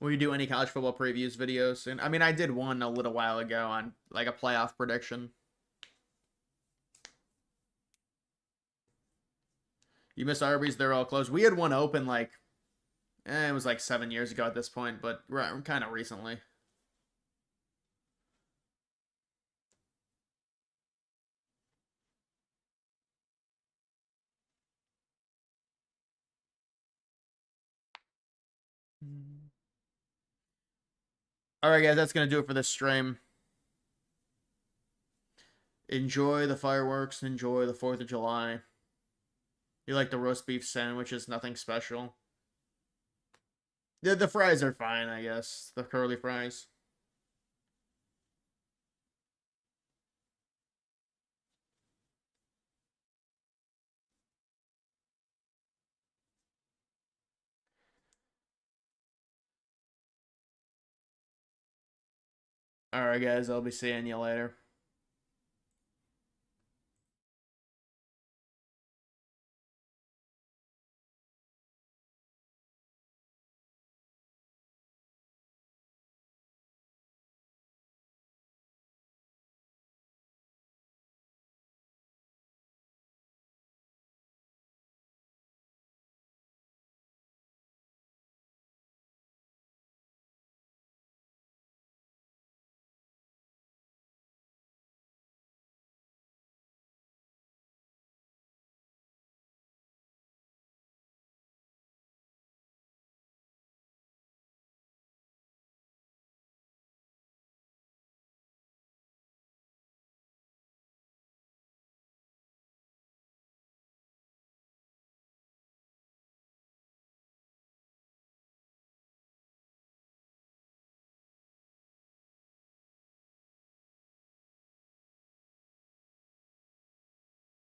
will you do any college football previews videos? And I mean, I did one a little while ago on like a playoff prediction. You missed Arby's. They're all closed. We had one open like, it was like 7 years ago at this point, but kind of recently. All right, guys, that's gonna do it for this stream. Enjoy the fireworks. Enjoy the 4th of July. You like the roast beef sandwich? It's nothing special. The fries are fine, I guess. The curly fries. All right, guys, I'll be seeing you later.